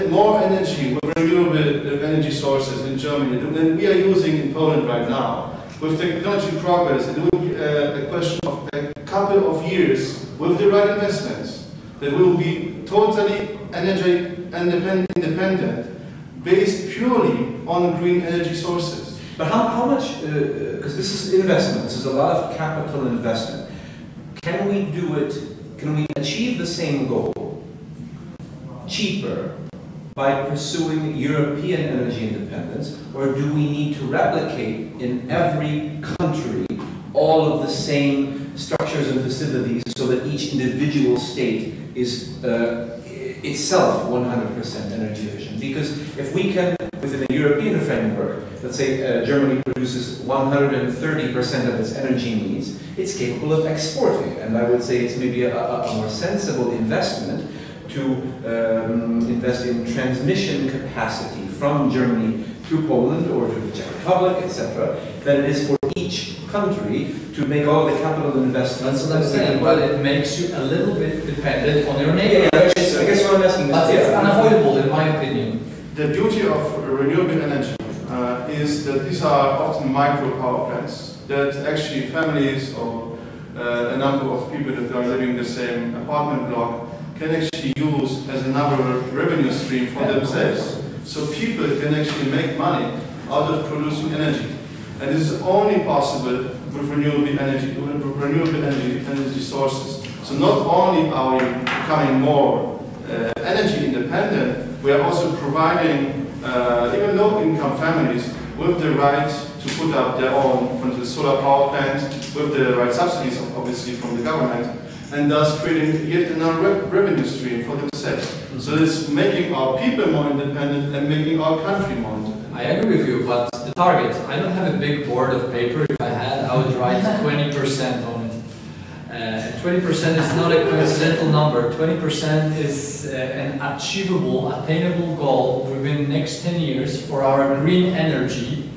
more energy with renewable energy sources in Germany than we are using in Poland right now, with technology progress, it will be a question of a couple of years with the right investments that we will be totally independent based purely on green energy sources. But how much, because this is investment, this is a lot of capital investment. Can we do it, can we achieve the same goal cheaper by pursuing European energy independence, or do we need to replicate in every country all of the same structures and facilities so that each individual state is itself 100% energy efficient? Because if we can, within a European framework, let's say Germany produces 130% of its energy needs, it's capable of exporting, and I would say it's maybe a more sensible investment to invest in transmission capacity from Germany to Poland or to the Czech Republic, etc., than it is for each country to make all the capital investments. That's what I'm saying, but it makes you a little bit dependent on your neighbor. I guess what I'm asking is, but it's unavoidable, in my opinion. The beauty of renewable energy is that these are often micro power plants that actually families or a number of people that are living in the same apartment block can actually use as another revenue stream for themselves. So people can actually make money out of producing energy. And this is only possible with renewable energy sources. So not only are we becoming more energy independent, we are also providing even low-income families with the right to put up their own, from the solar power plant, with the right subsidies, obviously, from the government, and thus creating yet another revenue stream for themselves. So it's making our people more independent and making our country more independent. I agree with you, but the target, I don't have a big board of paper. If I had, I would write 20% on it. 20% is not a coincidental number. 20% is an achievable, attainable goal within the next 10 years for our green energy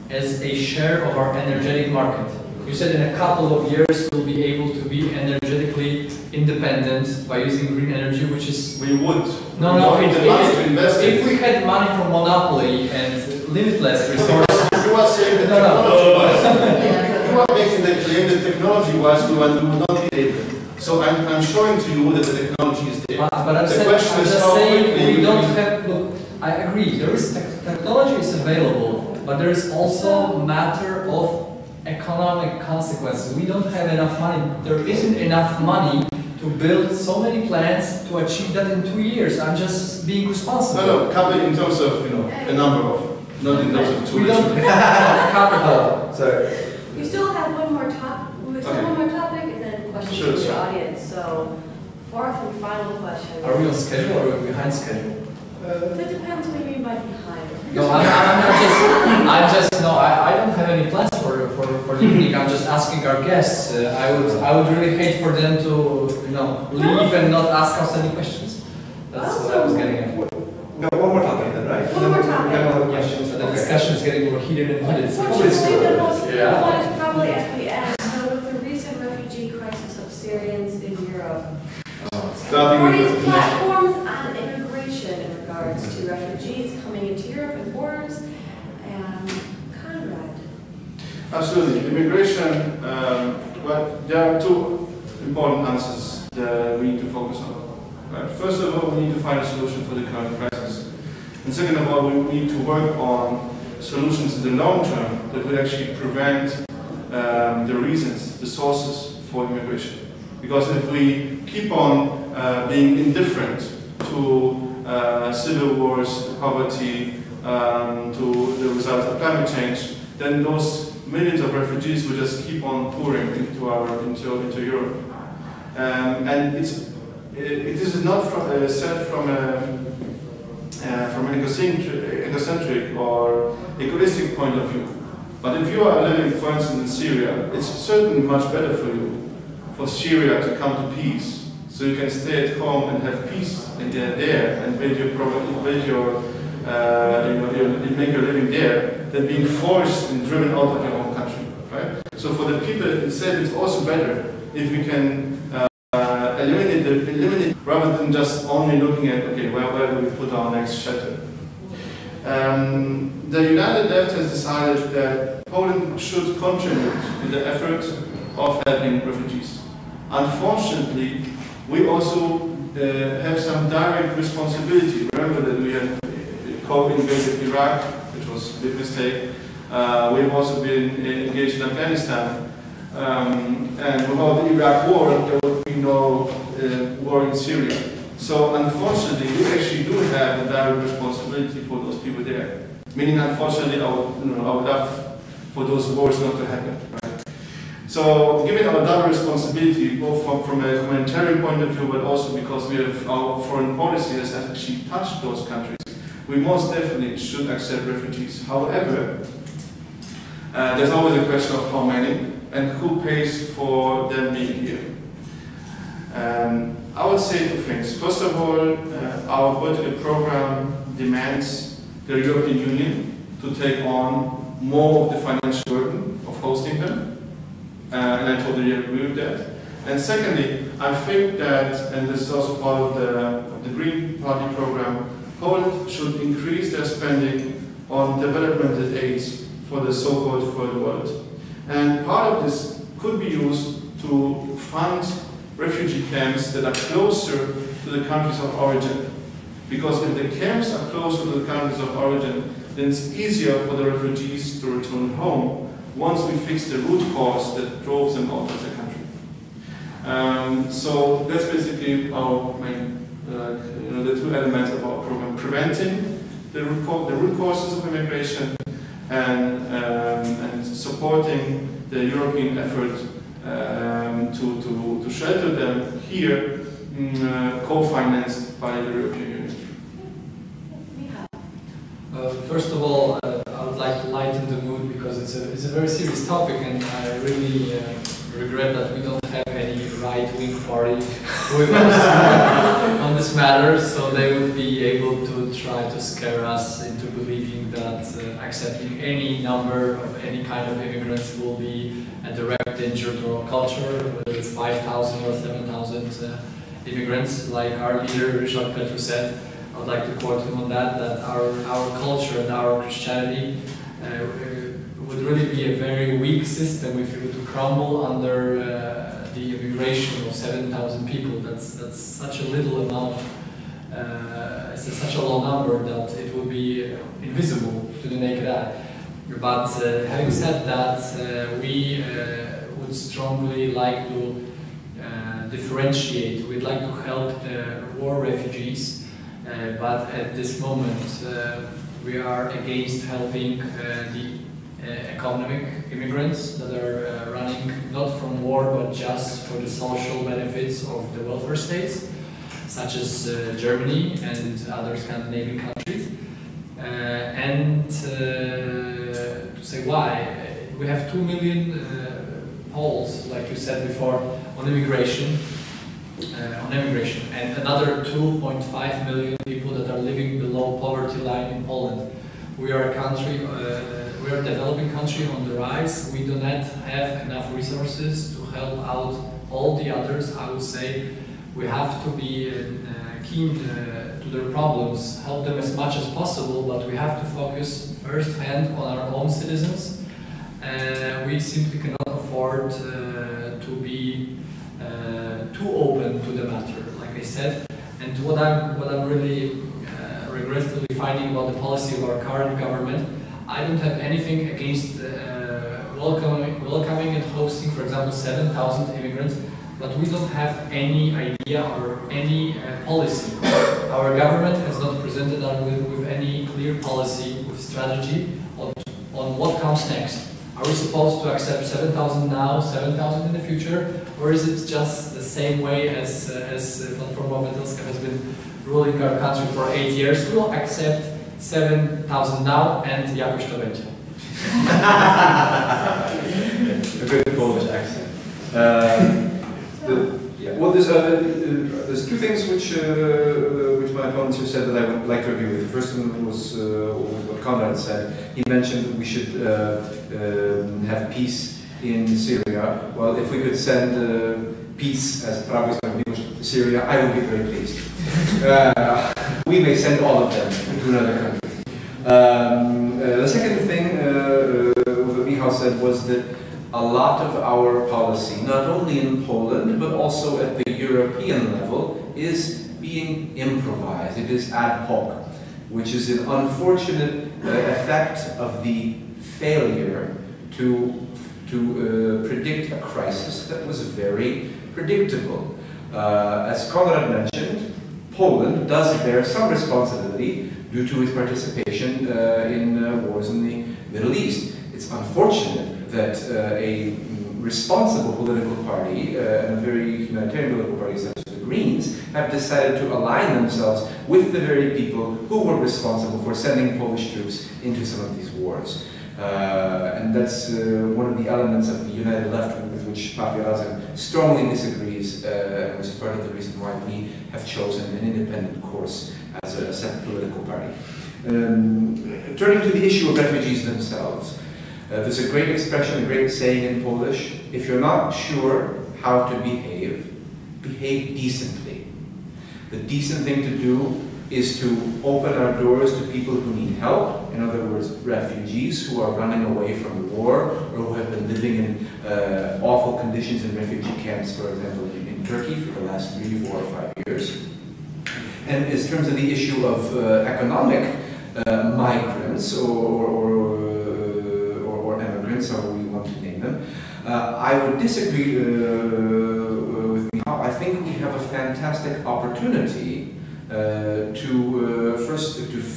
as a share of our energetic market. You said in a couple of years we'll be able to be energetically independent by using green energy, which is... We would. No, if we had money from monopoly and limitless resources... You are saying that you are making the claim that technology-wise we would not be able. So I'm showing to you that the technology is there. But I'm just saying we don't have... Look, I agree, there is technology is available, but there is also a matter of economic consequences. We don't have enough money. There isn't enough money to build so many plants to achieve that in 2 years. I'm just being responsible. No, couple in terms of, a number of, not in terms of 2 We years. don't have capital. Sorry. We still have one more topic, and then questions from the audience. So, fourth and final question. Are we on schedule or are we behind schedule? That depends what you mean by behind. No, I don't have any plans for the evening. I'm just asking our guests. I would really hate for them to, leave and not ask us any questions. That's what I was getting at. We have one more topic then, right? One more topic. Then we'll have questions. The discussion is getting more heated and heated. Unfortunately, the most important one is probably at the end. So, with the recent refugee crisis of Syrians in Europe, Starting what are with these platforms on immigration in regards to refugees coming into Europe and borders? And Conrad. Absolutely. Immigration, well, there are two important answers that we need to focus on. Right? First of all, we need to find a solution for the current crisis. And second of all, we need to work on solutions in the long term that will actually prevent the reasons, the sources for immigration. Because if we keep on being indifferent to civil wars, to poverty, to the results of climate change, then those millions of refugees will just keep on pouring into Europe. And it is not said from an egocentric or egoistic point of view. But if you are living, for instance, in Syria, it's certainly much better for you, for Syria to come to peace, so you can stay at home and have peace there and build your make your living there, than being forced and driven out of your own country, right? So for the people instead, it's also better if we can eliminate rather than just only looking at, okay, where do we put our next shelter? The United Left has decided that Poland should contribute to the effort of helping refugees. Unfortunately, we also have some direct responsibility. Remember that we have co-invaded Iraq, which was a big mistake. We've also been engaged in Afghanistan. And without the Iraq war, there would be no war in Syria. So unfortunately, we actually do have a direct responsibility for those people there. Meaning, unfortunately, I would love for those wars not to happen. Right? So, given our double responsibility, both from a humanitarian point of view, but also because we have our foreign policy that has actually touched those countries, we most definitely should accept refugees. However, there's always a question of how many and who pays for them being here. I would say two things. First of all, our political program demands the European Union to take on more of the financial burden of hosting them, and I totally agree with that. And secondly, I think that, and this is also part of the Green Party program, Poland should increase their spending on development aids for the so-called third world. And part of this could be used to fund refugee camps that are closer to the countries of origin. Because if the camps are closer to the countries of origin, then it's easier for the refugees to return home once we fix the root cause that drove them out of the country. So that's basically our main, the two elements of our program: preventing the root causes of immigration and supporting the European effort to shelter them here, co-financed by the European Union. First of all, I would like to lighten the mood because it's a very serious topic, and I really regret that we don't have any right-wing party with us on this matter, so they would be able to try to scare us into believing that accepting any number of any kind of immigrants will be a direct danger to our culture, whether it's 5,000 or 7,000 immigrants, like our leader Richard Petru said. I would like to quote him on that our culture and our Christianity would really be a very weak system if it would crumble under the immigration of 7,000 people. That's such a little amount, it's such a low number that it would be invisible to the naked eye. But having said that, we would strongly like to differentiate. We'd like to help the war refugees. But at this moment, we are against helping the economic immigrants that are running not from war but just for the social benefits of the welfare states, such as Germany and other Scandinavian countries. And to say why, we have 2 million Poles, like you said before, on immigration. And another 2.5 million people that are living below poverty line in Poland. We are a country, we are a developing country on the rise. We do not have enough resources to help out all the others. I would say we have to be keen to their problems, help them as much as possible, but we have to focus firsthand on our own citizens. We simply cannot afford to be too open to the matter, like I said. And what I'm really regretfully finding about the policy of our current government, I don't have anything against welcoming and hosting, for example, 7,000 immigrants, but we don't have any idea or any policy. Our government has not presented us with any clear policy, with strategy on what comes next. Are we supposed to accept 7,000 now, 7,000 in the future, or is it just the same way as Platforma Obywatelska has been ruling our country for 8 years? We will accept 7,000 now and jakoś to będzie. A good Polish accent. Well, there's two things which my opponents have said that I would like to agree with. The first one was what Konrad said. He mentioned that we should have peace in Syria. Well, if we could send peace as Prague is going to be to Syria, I would be very pleased. We may send all of them to another country. The second thing that Michał said was that a lot of our policy, not only in Poland, but also at the European level, is being improvised. It is ad hoc, which is an unfortunate effect of the failure to predict a crisis that was very predictable. As Konrad mentioned, Poland does bear some responsibility due to its participation in wars in the Middle East. It's unfortunate that a responsible political party and a very humanitarian political party such as the Greens have decided to align themselves with the very people who were responsible for sending Polish troops into some of these wars. And that's one of the elements of the United Left with which Razem strongly disagrees, which is part of the reason why we have chosen an independent course as a separate political party. Turning to the issue of refugees themselves, there's a great expression, a great saying in Polish: if you're not sure how to behave, behave decently. The decent thing to do is to open our doors to people who need help, in other words, refugees who are running away from war or who have been living in awful conditions in refugee camps, for example, in Turkey for the last 3, 4, or 5 years. And in terms of the issue of economic migrants or immigrants, however we want to name them, I would disagree with me. I think we have a fantastic opportunity to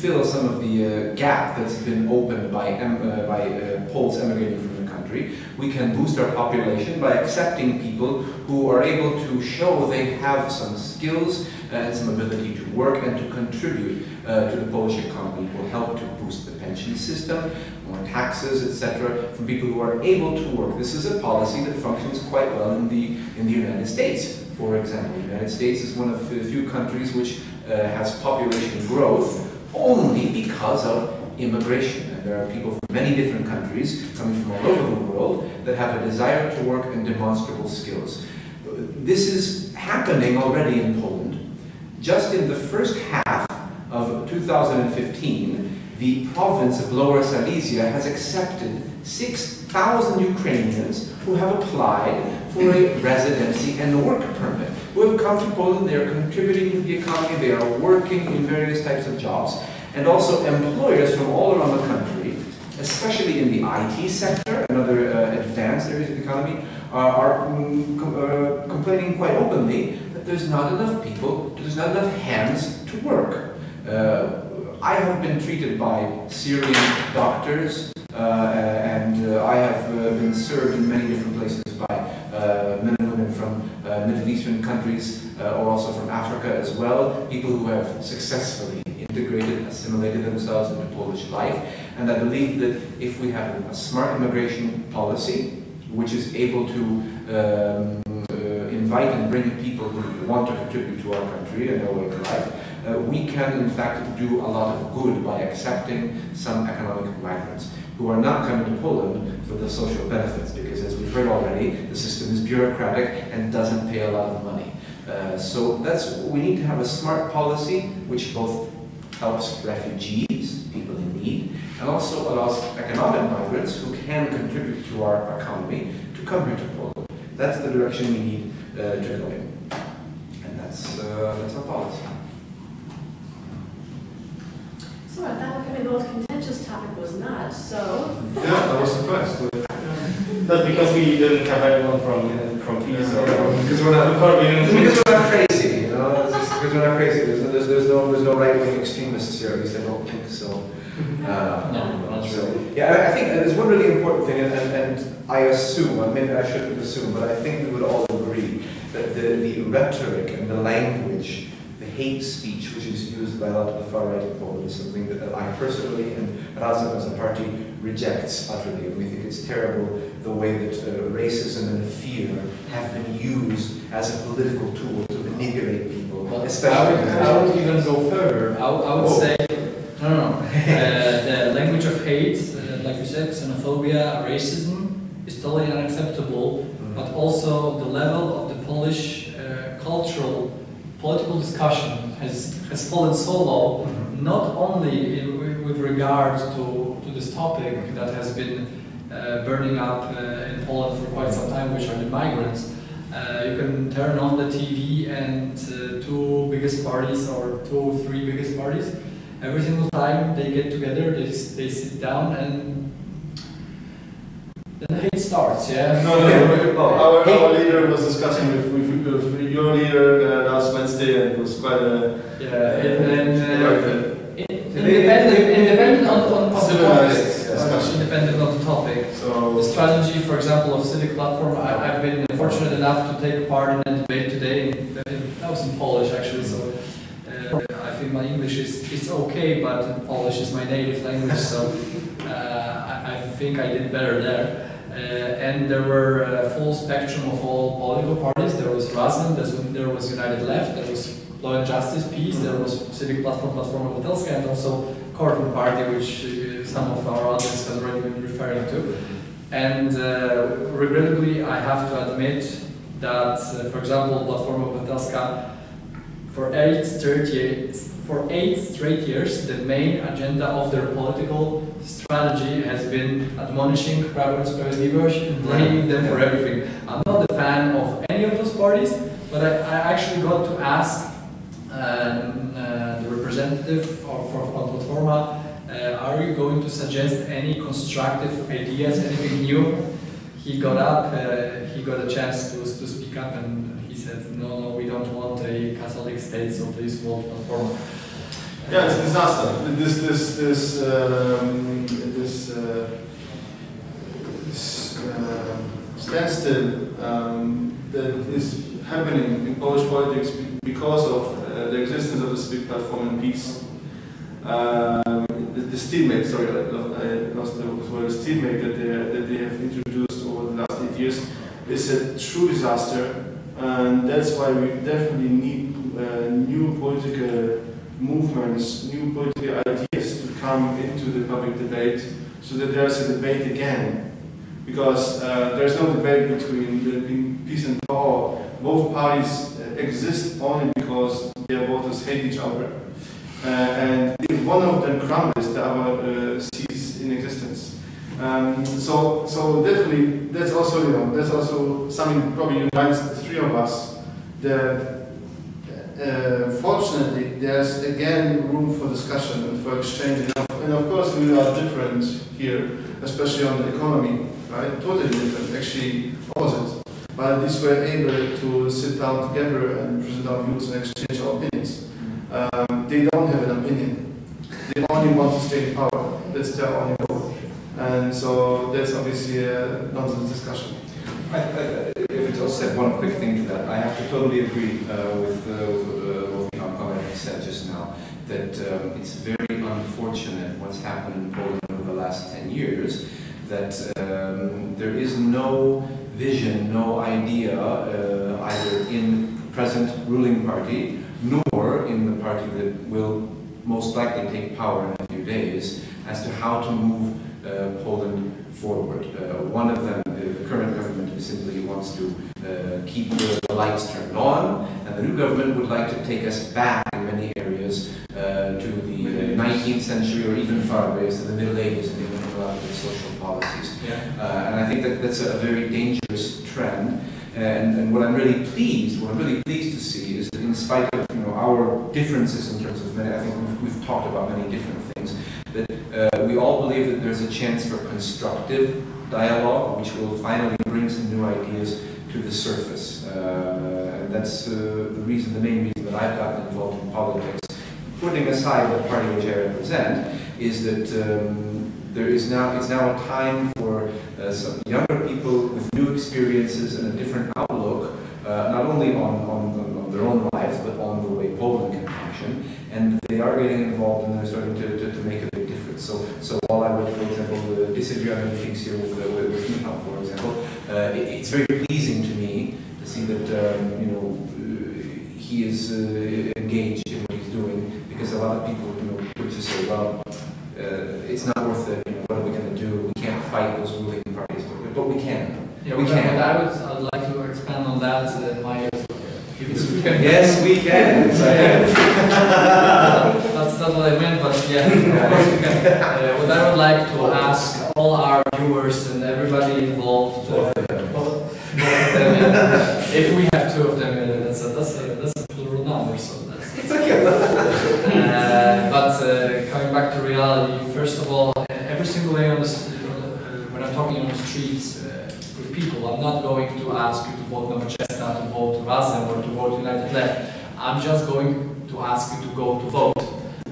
fill some of the gap that's been opened by Poles emigrating from the country. We can boost our population by accepting people who are able to show they have some skills and some ability to work and to contribute to the Polish economy. It will help to boost the pension system, more taxes, etc., from people who are able to work. This is a policy that functions quite well in the United States. For example, the United States is one of the few countries which has population growth only because of immigration. And there are people from many different countries coming from all over the world that have a desire to work and demonstrable skills. This is happening already in Poland. Just in the first half of 2015, the province of Lower Silesia has accepted 6,000 Ukrainians who have applied for a residency and work permit, who have come to Poland. They are contributing to the economy, they are working in various types of jobs, and also employers from all around the country, especially in the IT sector and other advanced areas of the economy, are complaining quite openly that there's not enough people, there's not enough hands to work. I have been treated by Syrian doctors, and I have been served in many different places by men and women from Middle Eastern countries, or also from Africa as well, people who have successfully integrated, assimilated themselves into Polish life. And I believe that if we have a smart immigration policy, which is able to invite and bring people who want to contribute to our country and our way of life, we can in fact do a lot of good by accepting some economic migrants who are not coming to Poland for the social benefits, because as we've heard already, the system is bureaucratic and doesn't pay a lot of money. So we need to have a smart policy which both helps refugees, people in need, and also allows economic migrants who can contribute to our economy to come here to Poland. That's the direction we need to go in. And that's our policy. So I thought the most contentious topic was not, so... Yeah, I was surprised. That's because we didn't have anyone from peace or... Because we're not crazy, you know? Because we're not crazy. There's no right-wing extremists here, at least I don't think so. No, not really. Yeah, I think there's one really important thing, and I assume, maybe I shouldn't assume, but I think we would all agree that the rhetoric and the language, the hate speech which is used by a lot of the far right in Poland, is something that I personally and Razem as a party rejects utterly. And we think it's terrible the way that racism and fear have been used as a political tool to manipulate people. Well, especially I would even go further. I would say, no. The language of hate, like you said, xenophobia, racism, is totally unacceptable. But also the level of the Polish political discussion has fallen so low, not only with regard to this topic that has been burning up in Poland for quite some time, which are the migrants, You can turn on the TV and two biggest parties or two, three biggest parties, every single time they get together, they sit down and then the hate starts, yeah? No, our leader was discussing with your leader last Wednesday, and it was quite a... Yeah, independent on the topic. Independent on the topic. So the strategy, for example, of Civic Platform, I've been fortunate enough to take part in a debate today. That was in Polish, actually, so I think my English is okay, but Polish is my native language, so I think I did better there. And there were a full spectrum of all political parties. There was Razem, there was United Left, there was Law and Justice, Peace, there was Civic Platform, Platforma Obywatelska, and also Corbyn Party, which some of our audience has already been referring to. And regrettably, I have to admit that, for example, Platforma Obywatelska, for 8 straight years, the main agenda of their political strategy has been admonishing Prawo and Sprawiedliwość and blaming them for everything. I'm not a fan of any of those parties, but I actually got to ask the representative for Platforma, are you going to suggest any constructive ideas, anything new? He got up, he got a chance to speak up, and he said, no, we don't want a Catholic state, so please vote Platforma. yeah, it's a disaster. This standstill that is happening in Polish politics because of the existence of the Civic Platform and Peace. The stalemate, sorry, I lost the word, stalemate that they have introduced over the last 8 years is a true disaster, and that's why we definitely need new political movements, new political ideas to come into the public debate, so that there's a debate again. Because there's no debate between peace and power. Both parties exist only because their voters hate each other. And if one of them crumbles, the other ceases in existence. So definitely, that's also something that probably unites the three of us. That fortunately, there's again room for discussion and for exchange. And of course, we are different here, especially on the economy, right? Totally different, actually opposite. But at least we're able to sit down together and present our views and exchange our opinions. They don't have an opinion. They only want to stay in power. That's their only goal. And so that's obviously a nonsense discussion. If I just said one quick thing to that, I have to totally agree with what Michał Komek said just now, that it's very unfortunate what's happened in Poland over the last 10 years, that there is no vision, no idea, either in the present ruling party, nor in the party that will most likely take power in a few days, as to how to move Poland forward. One of them, the current government, simply wants to keep the lights turned on, and the new government would like to take us back in many areas to the 19th century, or even farther, to the Middle Ages, and even a lot of the social policies. Yeah. And I think that that's a very dangerous trend. And what I'm really pleased to see is that, in spite of our differences in terms of many, I think we've talked about many different things, that we all believe that there's a chance for constructive dialogue, which will finally bring some new ideas to the surface. And that's the main reason that I've gotten involved in politics. Putting aside the party which I represent, is that it's now a time for some younger people with new experiences and a different outlook, not only on their own lives, but on the way Poland can function. And they are getting involved, and they're starting to make a big difference. So while I would, for example, disagree on many things here with Michał, for example, it's very pleasing to me to see that he is engaged in what he's doing, because a lot of people would just say, well, it's not worth it. What are we going to do? We can't fight those ruling parties, but we can. Yeah, we can. I'd like to expand on that. Yes, we can. That's not what I meant, but yeah, of course we can. What I would like to ask all our viewers and everybody involved, both of them If we have two of them, that's a plural number, so that's It's okay. but coming back to reality, first of all, every single day on when I'm talking on the streets with people, I'm not going to ask you to vote Nowoczesna, to vote Razem, or to vote United Left. I'm just going to ask you to go to vote.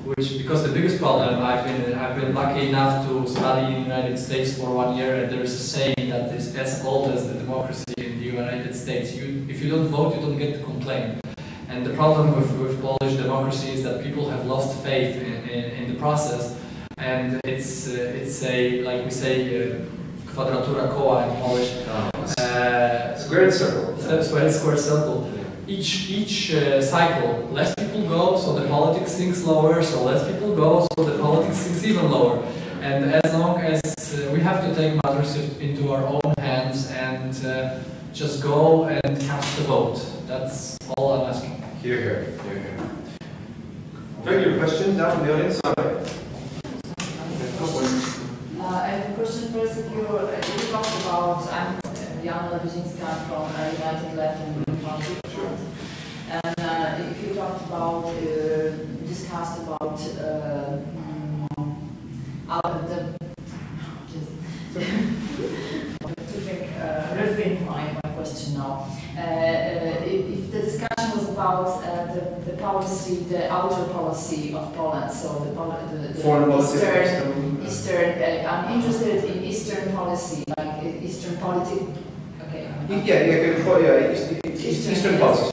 Because the biggest problem, I've been lucky enough to study in the United States for 1 year, and there is a saying that is as old as the democracy in the United States. If you don't vote, you don't get to complain. And the problem with Polish democracy is that people have lost faith in the process, and it's a, like we say, kwadratura koła in Polish. Square circle. Square circle. Each cycle, less people go, so the politics sinks lower, so less people go, so the politics sinks even lower. And as long as we have to take matters into our own hands and just go and cast the vote. That's all I'm asking. Here, here, here, here. Thank you. Question down from the audience? I have a question first. If you talked about, I'm Jana Lewizinska from United Left and and if you talked about, discussed about rethink my question now. If the discussion was about the policy, the outer policy of Poland, so the foreign policy, Eastern. I'm interested in Eastern policy, like Eastern politics. Okay. Eastern policy.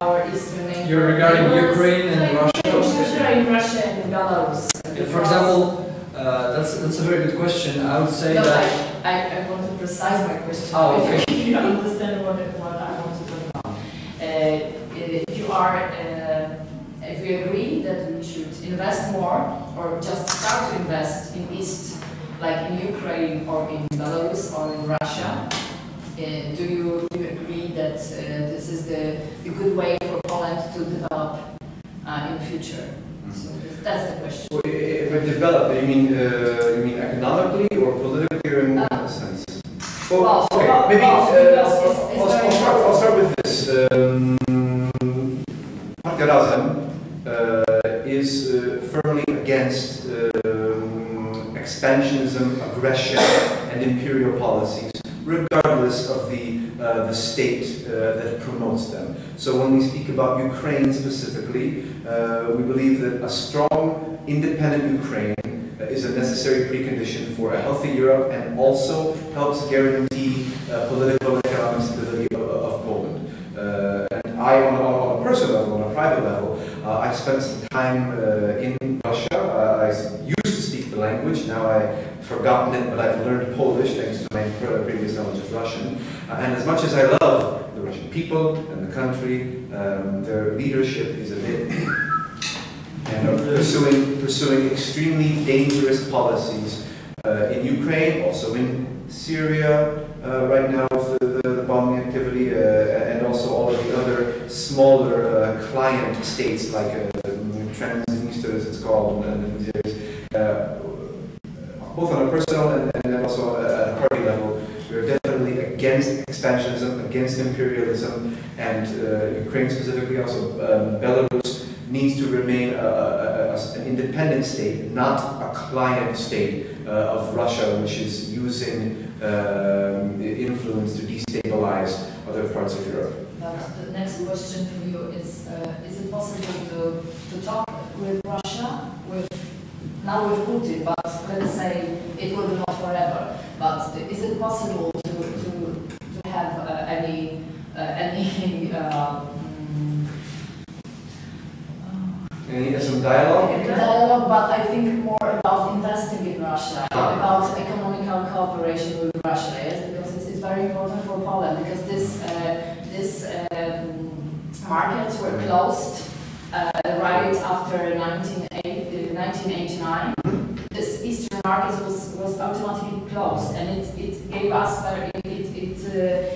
Our Eastern neighbors. You're regarding Ukraine and Russia? Russia and Belarus. For example, that's a very good question. I would say no, that I want to precise my question. Oh, okay. If you understand what I want to talk about. If we agree that we should invest more, or just start to invest in East, like in Ukraine or in Belarus or in Russia, do you agree that this is the good way for Poland to develop in the future? So that's the question. Well, develop, you mean economically or politically, or in what sense? Well, okay, maybe I'll start with this. Partia Razem is firmly against expansionism, aggression, and imperial policies, regardless of the state that promotes them. So when we speak about Ukraine specifically, we believe that a strong, independent Ukraine is a necessary precondition for a healthy Europe, and also helps guarantee political and economic stability of Poland. And I, on a personal level, on a private level, I spent some time in Russia. I used to speak the language. Now I've forgotten it, but I've learned Polish thanks to my previous knowledge of Russian. And as much as I love the Russian people and the country, their leadership is a bit and are pursuing extremely dangerous policies in Ukraine, also in Syria right now with the bombing activity, and also all of the other smaller client states like Transnistria, as it's called, both on a personal and also at a party level. We're definitely against expansionism, against imperialism, and Ukraine specifically, also Belarus, needs to remain an independent state, not a client state of Russia, which is using influence to destabilize other parts of Europe. The next question for you is it possible to talk with Russia, now with Putin, but let's say it will be not forever, but is it possible to have any some dialogue? Dialogue, but I think more about investing in Russia, about economical cooperation with Russia, yes? Because it's very important for Poland, because these markets were closed right after 1989. This eastern market was automatically closed, and it gave us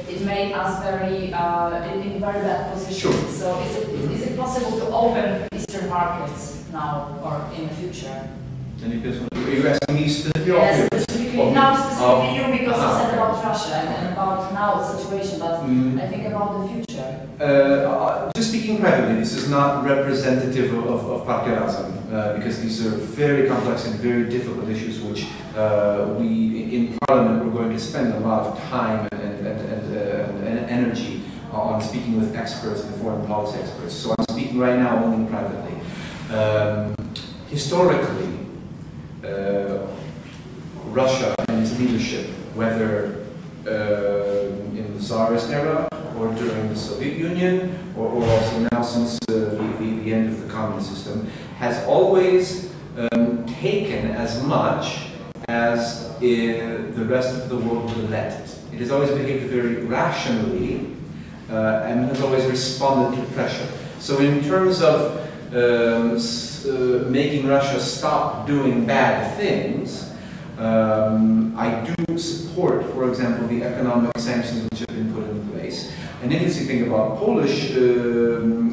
it made us very in very bad position. Sure. So is it possible to open eastern markets now or in the future? Are you asking me specifically? Yes, specifically speaking now specifically you because you said about Russia and about now the situation, but I think about the future. Just speaking privately, this is not representative of Partia Razem, because these are very complex and very difficult issues which we in Parliament we're going to spend a lot of time and energy on speaking with experts and foreign policy experts. So I'm speaking right now only privately. Historically, Russia and its leadership, whether in the Tsarist era or during the Soviet Union, or also now since the end of the communist system, has always taken as much as the rest of the world will let it. It has always behaved very rationally and has always responded to pressure. So in terms of making Russia stop doing bad things, I do support, for example, the economic sanctions which have been put in place. An interesting thing about Polish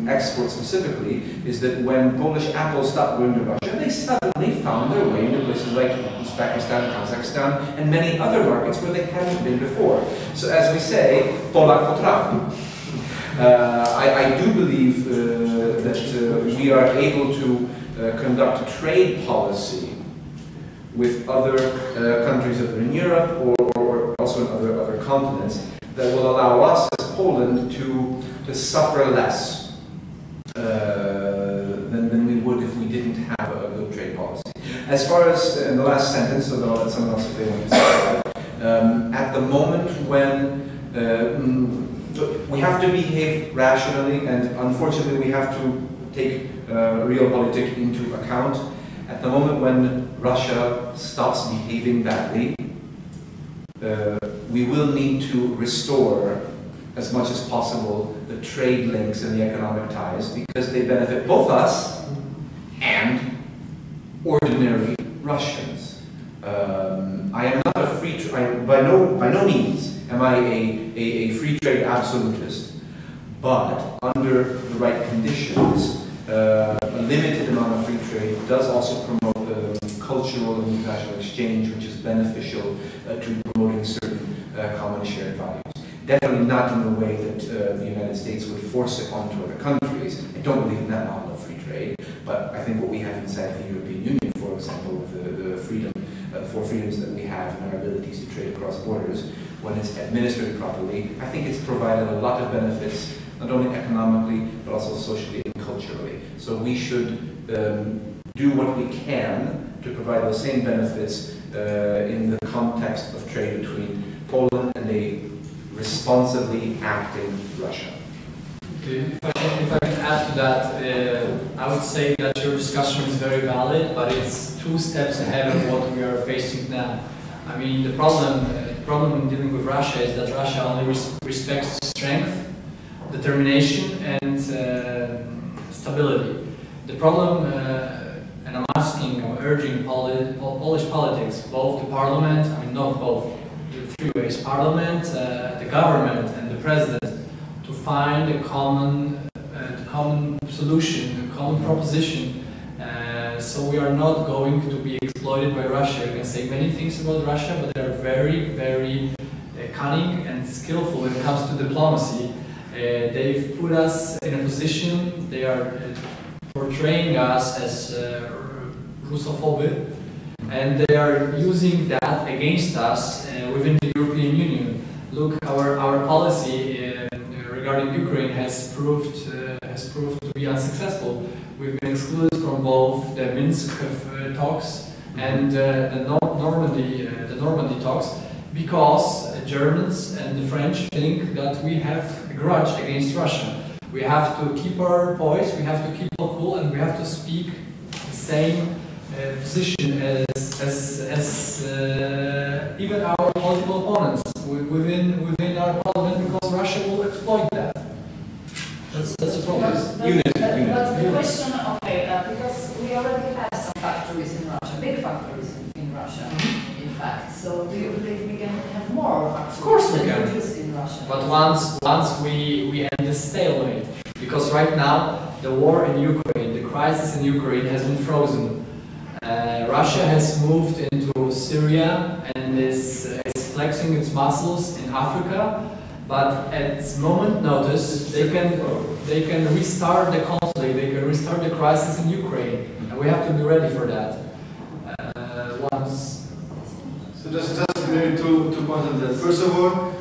exports specifically is that when Polish apples stopped going to Russia, they suddenly found their way into places like Uzbekistan, Kazakhstan, and many other markets where they hadn't been before. So as we say, Polak potrafi. I do believe that we are able to conduct a trade policy with other countries that are in Europe or also in other continents that will allow us as Poland to suffer less than we would if we didn't have a good trade policy. As far as in the last sentence, so that I'll let someone else if they want to say at the moment when we have to behave rationally, and unfortunately we have to take realpolitik into account. At the moment when Russia stops behaving badly, we will need to restore as much as possible the trade links and the economic ties, because they benefit both us and ordinary Russians. I am not a free trade, by no means am I a free trade absolutist, but under the right conditions, a limited amount of free trade does also promote cultural and international exchange, which is beneficial to promoting certain common shared values. Definitely not in the way that the United States would force it onto other countries. I don't believe in that model of free trade, but I think what we have inside the European Union, for example, the freedom, four freedoms that we have and our abilities to trade across borders, when it's administered properly, I think it's provided a lot of benefits, not only economically, but also socially and culturally. So we should do what we can to provide those same benefits in the context of trade between Poland and a responsibly acting Russia. If I can add to that, I would say that your discussion is very valid, but it's 2 steps ahead of what we are facing now. I mean, the problem in dealing with Russia is that Russia only respects strength, determination, and stability. The problem, and I'm asking, I'm urging Polish politics, both the parliament, I mean not both, the 3 ways, parliament, the government, and the president, to find a common solution, a common proposition, so we are not going to be exploited by Russia. You can say many things about Russia, but they are very, very cunning and skillful when it comes to diplomacy. They've put us in a position, they are portraying us as Russophobe, and they are using that against us within the European Union. Look, our policy regarding Ukraine has proved to be unsuccessful. We've been excluded from both the Minsk talks and the Normandy talks, because the Germans and the French think that we have a grudge against Russia. We have to keep our poise, we have to keep our cool, and we have to speak the same position as even our political opponents within our parliament, because Russia will exploit that. That's the problem. But the question, okay, because we already have some factories in Russia, big factories in Russia, in fact. So do you believe we can have more factories? Of course we can. Produced in Russia? But once we end the stalemate, because right now the war in Ukraine, the crisis in Ukraine has been frozen. Russia has moved into Syria and is flexing its muscles in Africa, but at moment notice they can restart the conflict, they can restart the crisis in Ukraine, and we have to be ready for that. So just maybe two points on that. First of all,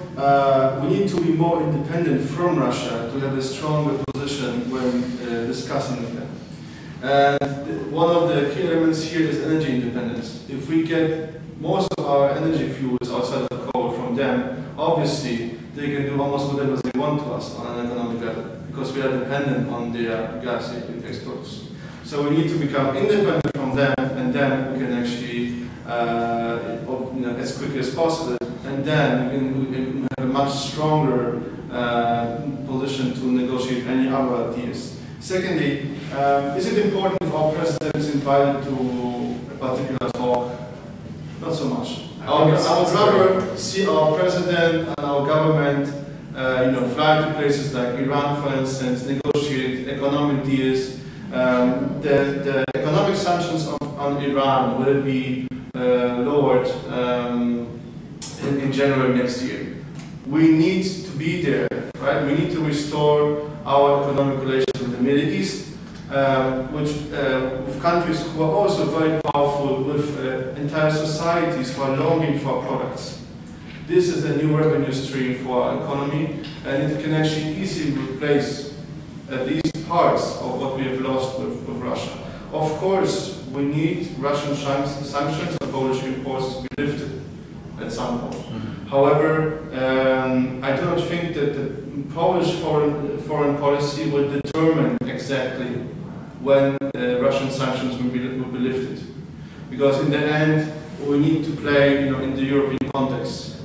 we need to be more independent from Russia to have a stronger position when discussing with them. And one of the key elements here is energy independence. If we get most of our energy fuels outside of coal from them, obviously they can do almost whatever they want to us on an economic level, because we are dependent on their gas exports. So we need to become independent from them, and then we can actually, as quickly as possible, and then we can have a much stronger position to negotiate any other deals. Secondly, is it important if our president is invited to a particular talk? Not so much. I would rather see our president and our government, fly to places like Iran, for instance, negotiate economic deals. The economic sanctions on Iran will be lowered in January next year. We need to be there, right? We need to restore our economic relations with the Middle East, with countries who are also very powerful, with entire societies who are longing for products. This is a new revenue stream for our economy, and it can actually easily replace at least parts of what we have lost with Russia. Of course, we need Russian sanctions on Polish imports to be lifted at some point. However, I do not think that the Polish foreign policy will determine exactly when Russian sanctions will be lifted, because in the end we need to play, in the European context.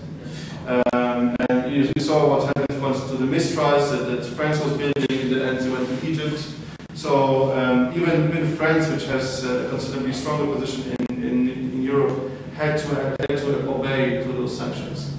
And you saw what happened, for instance, to the missiles that France was building. In the end, they went to Egypt. So even France, which has a considerably stronger position in Europe, had to obey to those sanctions.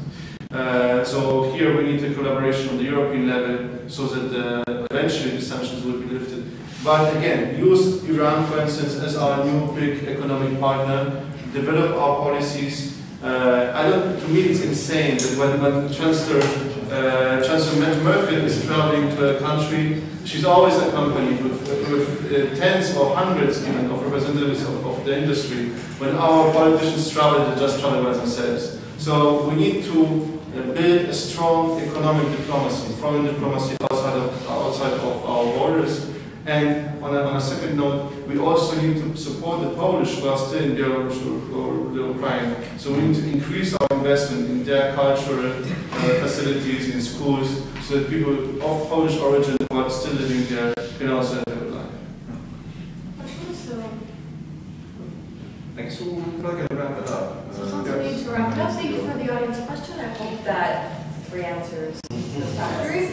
So here we need a collaboration on the European level so that eventually the sanctions will be lifted. But again, use Iran, for instance, as our new big economic partner, develop our policies. To me it's insane that when Chancellor Merkel is traveling to a country, she's always accompanied with tens or hundreds even of representatives of the industry. When our politicians travel, they just travel by themselves. So we need to build a strong economic diplomacy, foreign diplomacy outside of our borders. And on a second note, we also need to support the Polish who are still in Belarus or Ukraine. So we need to increase our investment in their cultural facilities, in schools, so that people of Polish origin who are still living there can also have a good life. Thanks. So we're going to wrap it up. So we need to wrap it up. Thank you for the audience question. I hope that 3 answers satisfactory.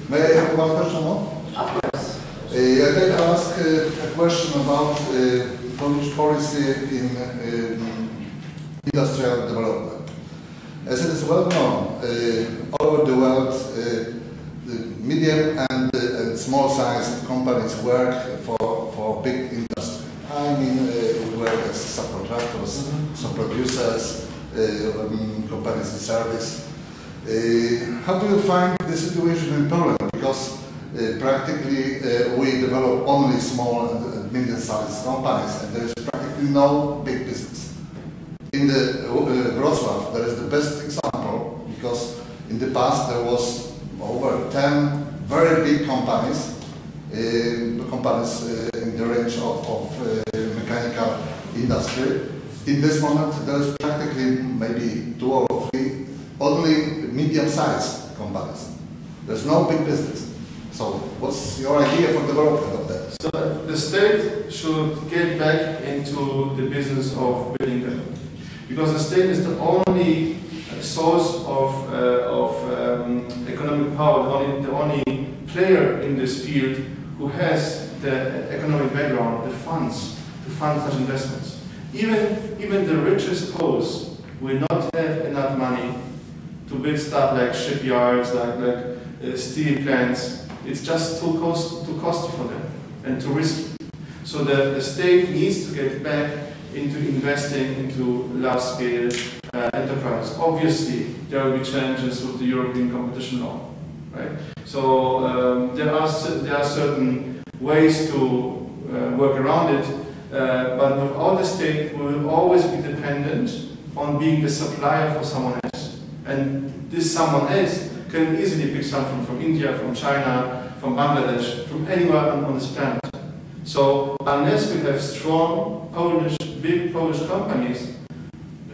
May I have one question more? Of course. I'd like to ask a question about Polish policy in industrial development. As it is well known, all over the world, the medium and small-sized companies work for big industry. I mean, we work as subcontractors, subproducers, companies in service. How do you find the situation in Poland? Because practically we develop only small and medium-sized companies, and there is practically no big business. In the Wrocław, there is the best example, because in the past there was over 10 very big companies, in the range of mechanical industry. In this moment, there is practically maybe 2 or 3 only medium-sized companies. There's no big business. So what's your idea for development of that? So the state should get back into the business of building them, because the state is the only source of economic power, the only player in this field who has the economic background, the funds to fund such investments. Even the richest Poles will not have enough money to build stuff like shipyards, like steel plants. It's just too costly for them and too risky. So the state needs to get back into investing into large-scale enterprises. Obviously, there will be challenges with the European competition law, right? So there are certain ways to work around it, but without the state, we will always be dependent on being the supplier for someone else. And this someone else can easily pick something from India, from China, from Bangladesh, from anywhere on this planet. So unless we have strong big Polish companies,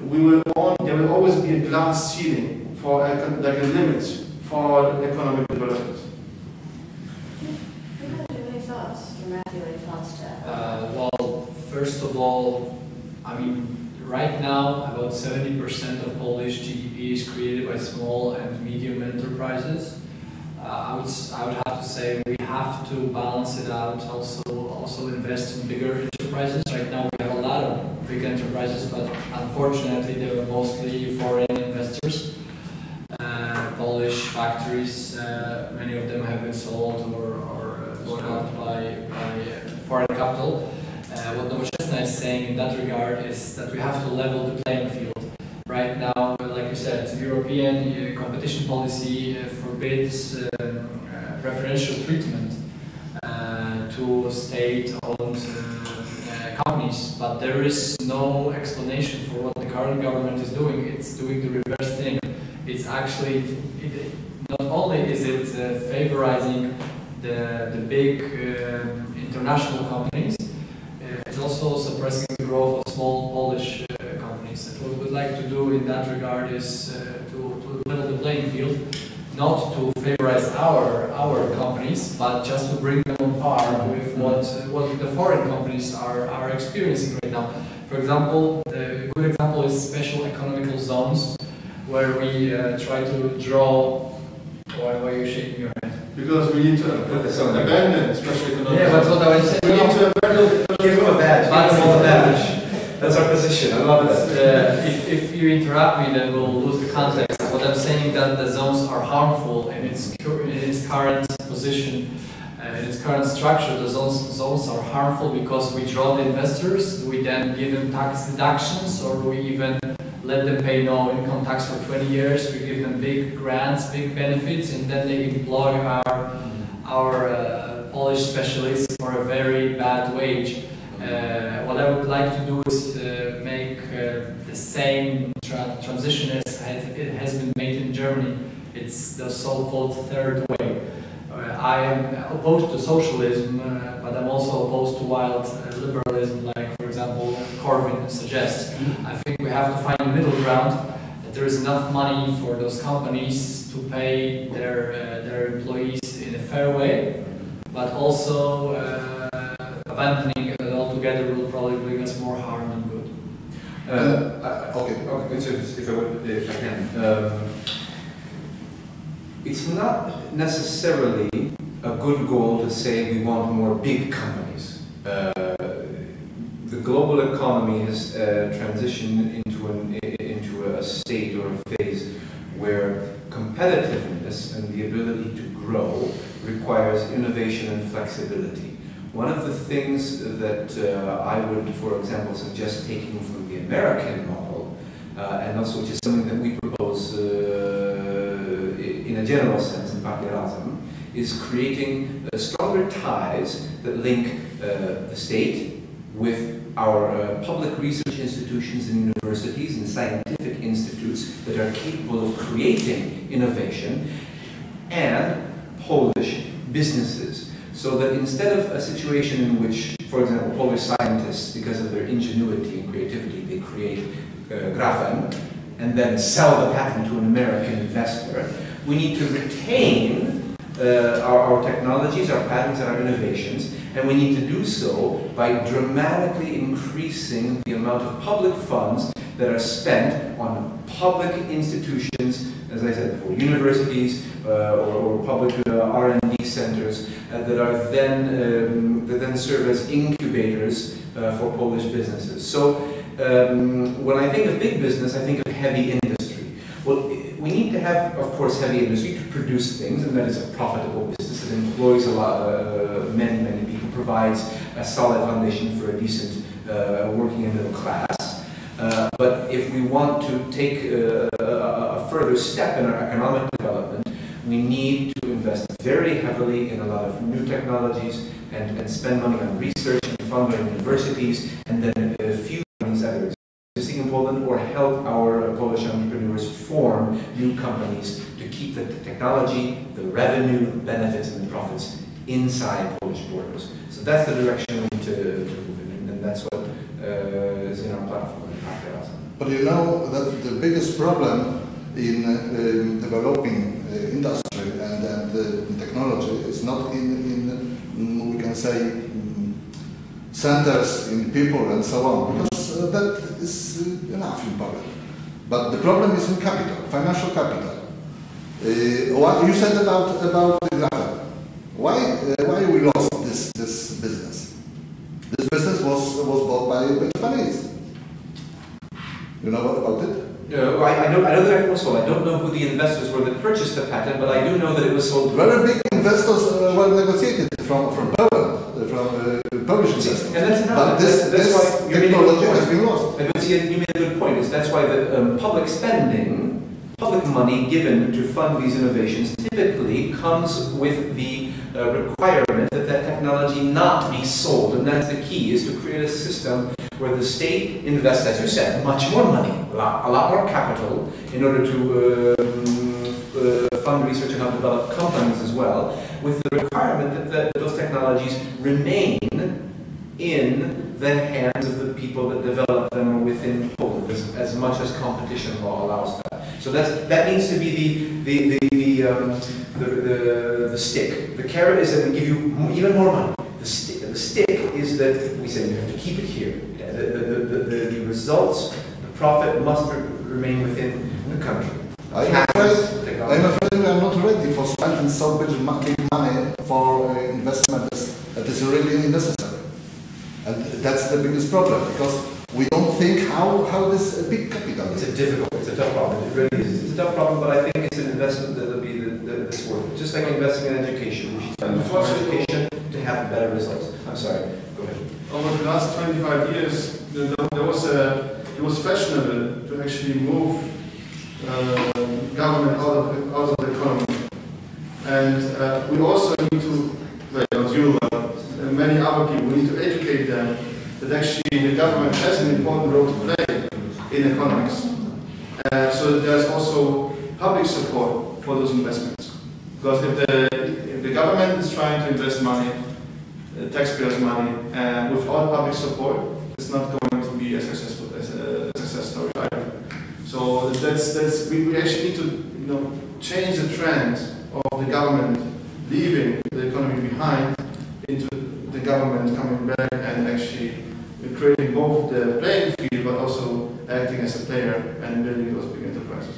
there will always be a glass ceiling for like a limit for economic development. Any thoughts? Matthew, any thoughts to add? Well, first of all, I mean, right now about 70% of Polish GDP is created by small and medium enterprises. I would have to say we have to balance it out, also invest in bigger enterprises. Right now we have a lot of big enterprises, but unfortunately they are mostly foreign investors. Polish factories, many of them have been sold or bought by foreign capital. What Nowoczesna is saying in that regard is that we have to level the playing field. Right now, like you said, European competition policy forbids preferential treatment to state-owned companies, but there is no explanation for what the current government is doing. It's doing the reverse thing. It's actually, not only is it favorizing the big international companies, it's also suppressing the growth of small Polish companies. And what we would like to do in that regard is to level the playing field, not to favorize our companies, but just to bring them on par with what the foreign companies are experiencing right now. For example, a good example is special economical zones, where we try to draw. Why are you shaking your head? Because we need to abandon special economic. Yeah, but what I was saying, we need to abandon. Give him a badge. That's our position. I love it. If you interrupt me, then we'll lose the context. What I'm saying that the zones are harmful in its current position, in its current structure. The zones are harmful because we draw the investors, we then give them tax deductions, or we even let them pay no income tax for 20 years. We give them big grants, big benefits, and then they employ our Polish specialists for a very bad wage. What I would like to do is make the same transition as it has been made in Germany. It's the so-called third way. I am opposed to socialism, but I'm also opposed to wild liberalism, like, for example, Corbyn suggests. I think we have to find a middle ground, that there is enough money for those companies to pay their employees in a fair way, but also abandoning it altogether will probably bring us more harm than good. If I can. It's not necessarily a good goal to say we want more big companies. The global economy has transitioned into a state or a phase where competitiveness and the ability to grow requires innovation and flexibility. One of the things that I would, for example, suggest taking from the American model, and also which is something that we propose in a general sense in Razem, is creating stronger ties that link the state with our public research institutions and universities and scientific institutes that are capable of creating innovation, and Polish businesses. So that instead of a situation in which, for example, Polish scientists, because of their ingenuity and creativity, they create graphene and then sell the patent to an American investor, we need to retain our technologies, our patents, and our innovations, and we need to do so by dramatically increasing the amount of public funds that are spent on public institutions, as I said before, universities or public R&D centers that are then serve as incubators for Polish businesses. So when I think of big business, I think of heavy industry. Well, we need to have, of course, heavy industry to produce things, and that is a profitable business. It employs a lot, many people, provides a solid foundation for a decent working and middle class. But if we want to take a further step in our economic development, we need to invest very heavily in a lot of new technologies and spend money on research and fund our universities, and then fuse these either existing in Poland or help our Polish entrepreneurs form new companies to keep the technology, the revenue, the benefits, and the profits inside Polish borders. So that's the direction we need to move in, and that's what is in our platform. But you know that the biggest problem in developing industry and technology is not in we can say centers in people and so on, because that is enough in Poland. But the problem is in capital, financial capital. What you said about the gravel. Why we lost this business? This business was bought by Japanese. You know what about it? I know that it was sold. I don't know who the investors were that purchased the patent, but I do know that it was sold. Very big investors were negotiated from Poland, from Polish investors. And that's but this why technology has been lost. You made a good point. That's why the public spending, public money given to fund these innovations typically comes with the requirement that that technology not be sold. And that's the key, is to create a system where the state invests, as you said, much more money, a lot more capital, in order to fund research and help develop companies as well, with the requirement that those technologies remain in the hands of the people that develop them within Poland, as much as competition law allows that. So that needs to be the stick. The carrot is that we give you even more money. The stick is that we say you have to keep it here. The results, the profit must remain within the country. I'm afraid we are not ready for spending so much big money for investment that is really necessary. And that's the biggest problem, because we don't think how this big capital is. It's a tough problem. It really is. It's a tough problem, but I think it's an investment that will be that's worth it. Just like investing in education, we should spend more education to have better results. I'm sorry. Go ahead. Over the last 25 years, it was fashionable to actually move government out of the economy, and we also need to, not you, many other people, we need to educate them that actually the government has an important role to play in economics. So there's also public support for those investments. Because if the government is trying to invest money, taxpayers' money, without public support, it's not going to be as successful as a success story either. So we actually need to change the trend of the government leaving the economy behind into the government coming back and actually creating both the playing field but also acting as a player and building those big enterprises.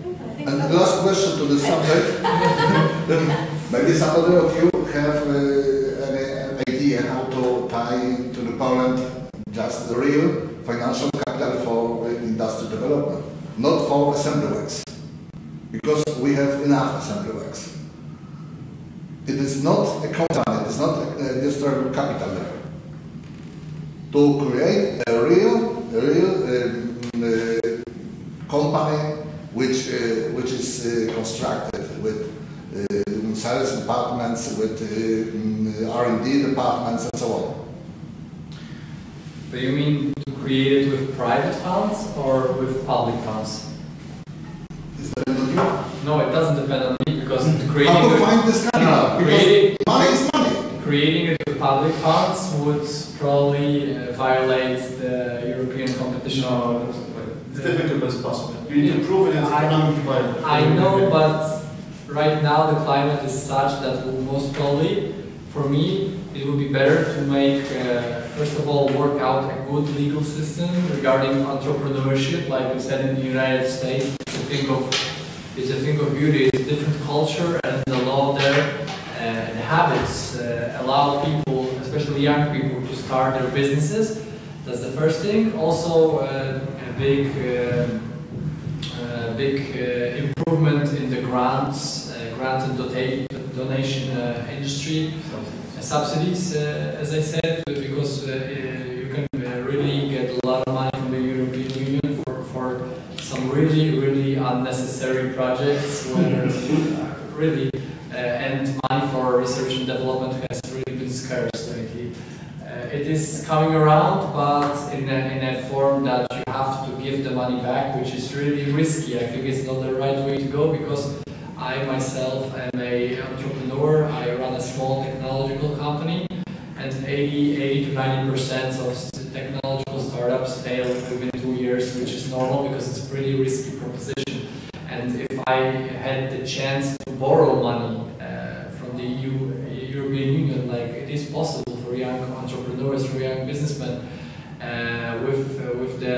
And the last question to this subject, maybe somebody of you have an idea how to tie to the Poland just the real financial capital for industrial development, not for assembly works, because we have enough assembly works. It is not a company, it is not a industrial capital there. To create a real company which is constructed with sales departments, with R&D departments, and so on. But you mean to create it with private funds or with public funds? Is that on you? No, it doesn't depend on me, because creating how to find this capital? Money is money. Creating it with public funds would probably violate the European competition. No, it's difficult as possible. You need to prove it as economic viable. I know, but right now the climate is such that most probably, for me, it would be better to make, first of all, work out a good legal system regarding entrepreneurship, like we said in the United States. It's a thing of beauty, it's a different culture, and the law there, the habits allow people, especially young people, to start their businesses. That's the first thing. Also, a big improvement in the grant and donation industry. subsidies, as I said, because you can really get a lot of money from the European Union for some really unnecessary projects where really and money for research and development has really been scarce lately. It is coming around, but in a form that you have to give the money back, which is really risky. I think it's not the right way to go, because I myself am an entrepreneur. I run a small technological company, and 80 to 90% of technological startups fail within 2 years, which is normal because it's a pretty risky proposition. And if I had the chance to borrow money from the European Union, like it is possible for young entrepreneurs, for young businessmen, with the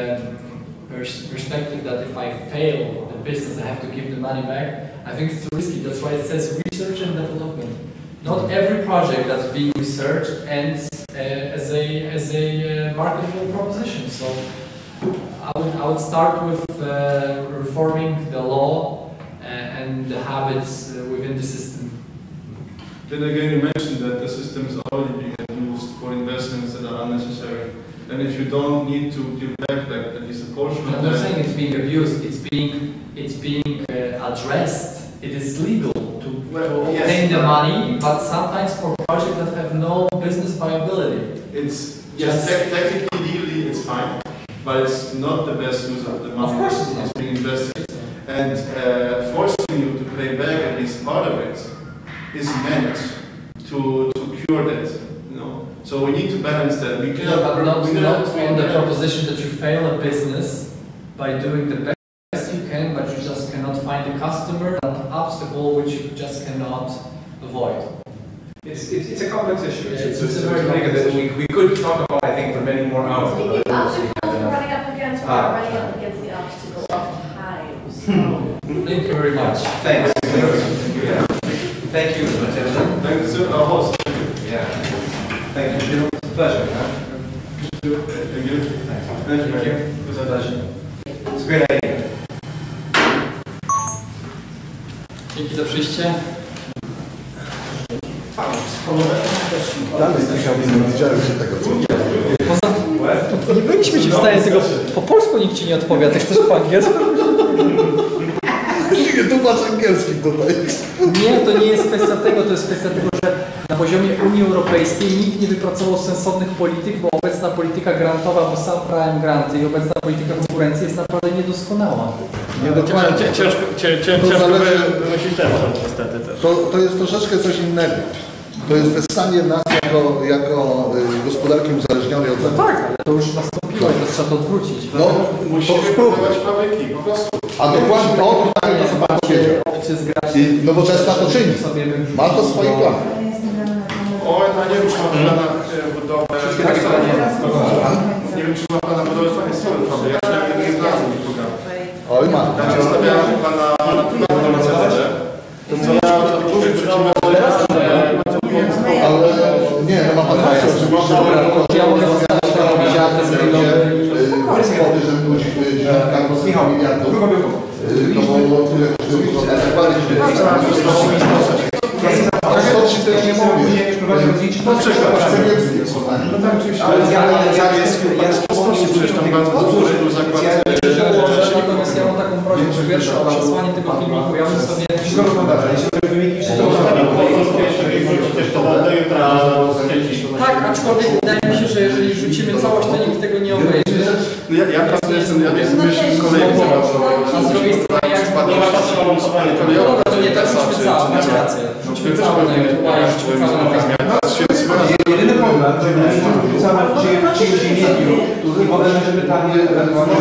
perspective that if I fail the business, I have to give the money back, I think it's too risky. That's why it says research and development. Not every project that's being researched ends as a marketable proposition. So I would start with reforming the law and the habits within the system. Then again, you mentioned that the system is already being used for investments that are unnecessary. And if you don't need to give back like, at least a portion of I'm not saying it's being abused, it's being addressed. It is legal to obtain the money, but sometimes for projects that have no business viability. It's technically, legally, it's fine, but it's not the best use of the money. Of course it's that's being invested. And forcing you to pay back at least part of it is meant to cure that. You know? So we need to balance that. We cannot. Yeah, but not on the proposition that you fail a business by doing the best you can, but you just cannot find a customer, an obstacle which you just cannot avoid. It's a complex issue. It's a very complex issue. We could talk about, I think, for many more hours. The obstacles we're running up against, we're running up against the obstacle of time. So. Thank you very much. Thanks. Thank you, gentlemen. Thank you, sir. Our host. Yeah. Thank you. It's a pleasure. Thank you. Thank you. Thank you. It was a pleasure. It's a great idea. Dzięki za przyjście. Dalej musiałbym nie widziałem się tego, co Nie byliśmy ci w stanie tego, po polsku nikt ci nie odpowie, ty chcesz po angielsku? nie tłumacz angielski tutaj. Nie, to nie jest kwestia tego, to jest kwestia tego, że na poziomie Unii Europejskiej nikt nie wypracował sensownych polityk, bo obecna polityka grantowa, bo sam brałem granty i obecna polityka konkurencji jest naprawdę niedoskonała. Ciężko wymyślić lepszą niestety też. To jest troszeczkę coś innego. To jest wessanie nas jako gospodarki uzależnionej od zewnątrz. Tak, ale to już nastąpiło i to trzeba to odwrócić. No, Musimy budować fabryki, po prostu. a dokładnie to co pan powiedział. I Nowoczesna to czyni. Ma to w swoich planach. Oj, no nie wiem, czy ma plana budowę. Nie wiem, czy ma plana budowę fabryki. Ja nie znalazłem ich programu. Oj, ma. Ja przedstawiałem pana na prywatną mecenę. Co ja duży Ale nie, no ma pan rację, oczywiście. Ja mogę zostawić to robić, ja te wody, żeby ludzi z Michał miliardów. No bo tyle, że zakłady, to ja nie mówię. Na przykład. No tak, oczywiście. Ale jak jest przecież tam bardzo duży był zakład. Natomiast ja mam taką prośbę, że pierwsze o przesłanie tego filmiku, ja bym sobie... Tak, aczkolwiek wydaje mi się, że jeżeli rzucimy całość, to nikt tego nie obejrzy. Ja pracuję jestem myśl kolejny temat. A z drugiej strony jak zbadać... No dobra, to nie tak rzućmy całą, macie rację. Rzućmy całą na YouTube, a już rzućmy całą na Facebook. Jedyny problem, że wrzucamy w czyimś imieniu, to jest pytanie ewentualnie...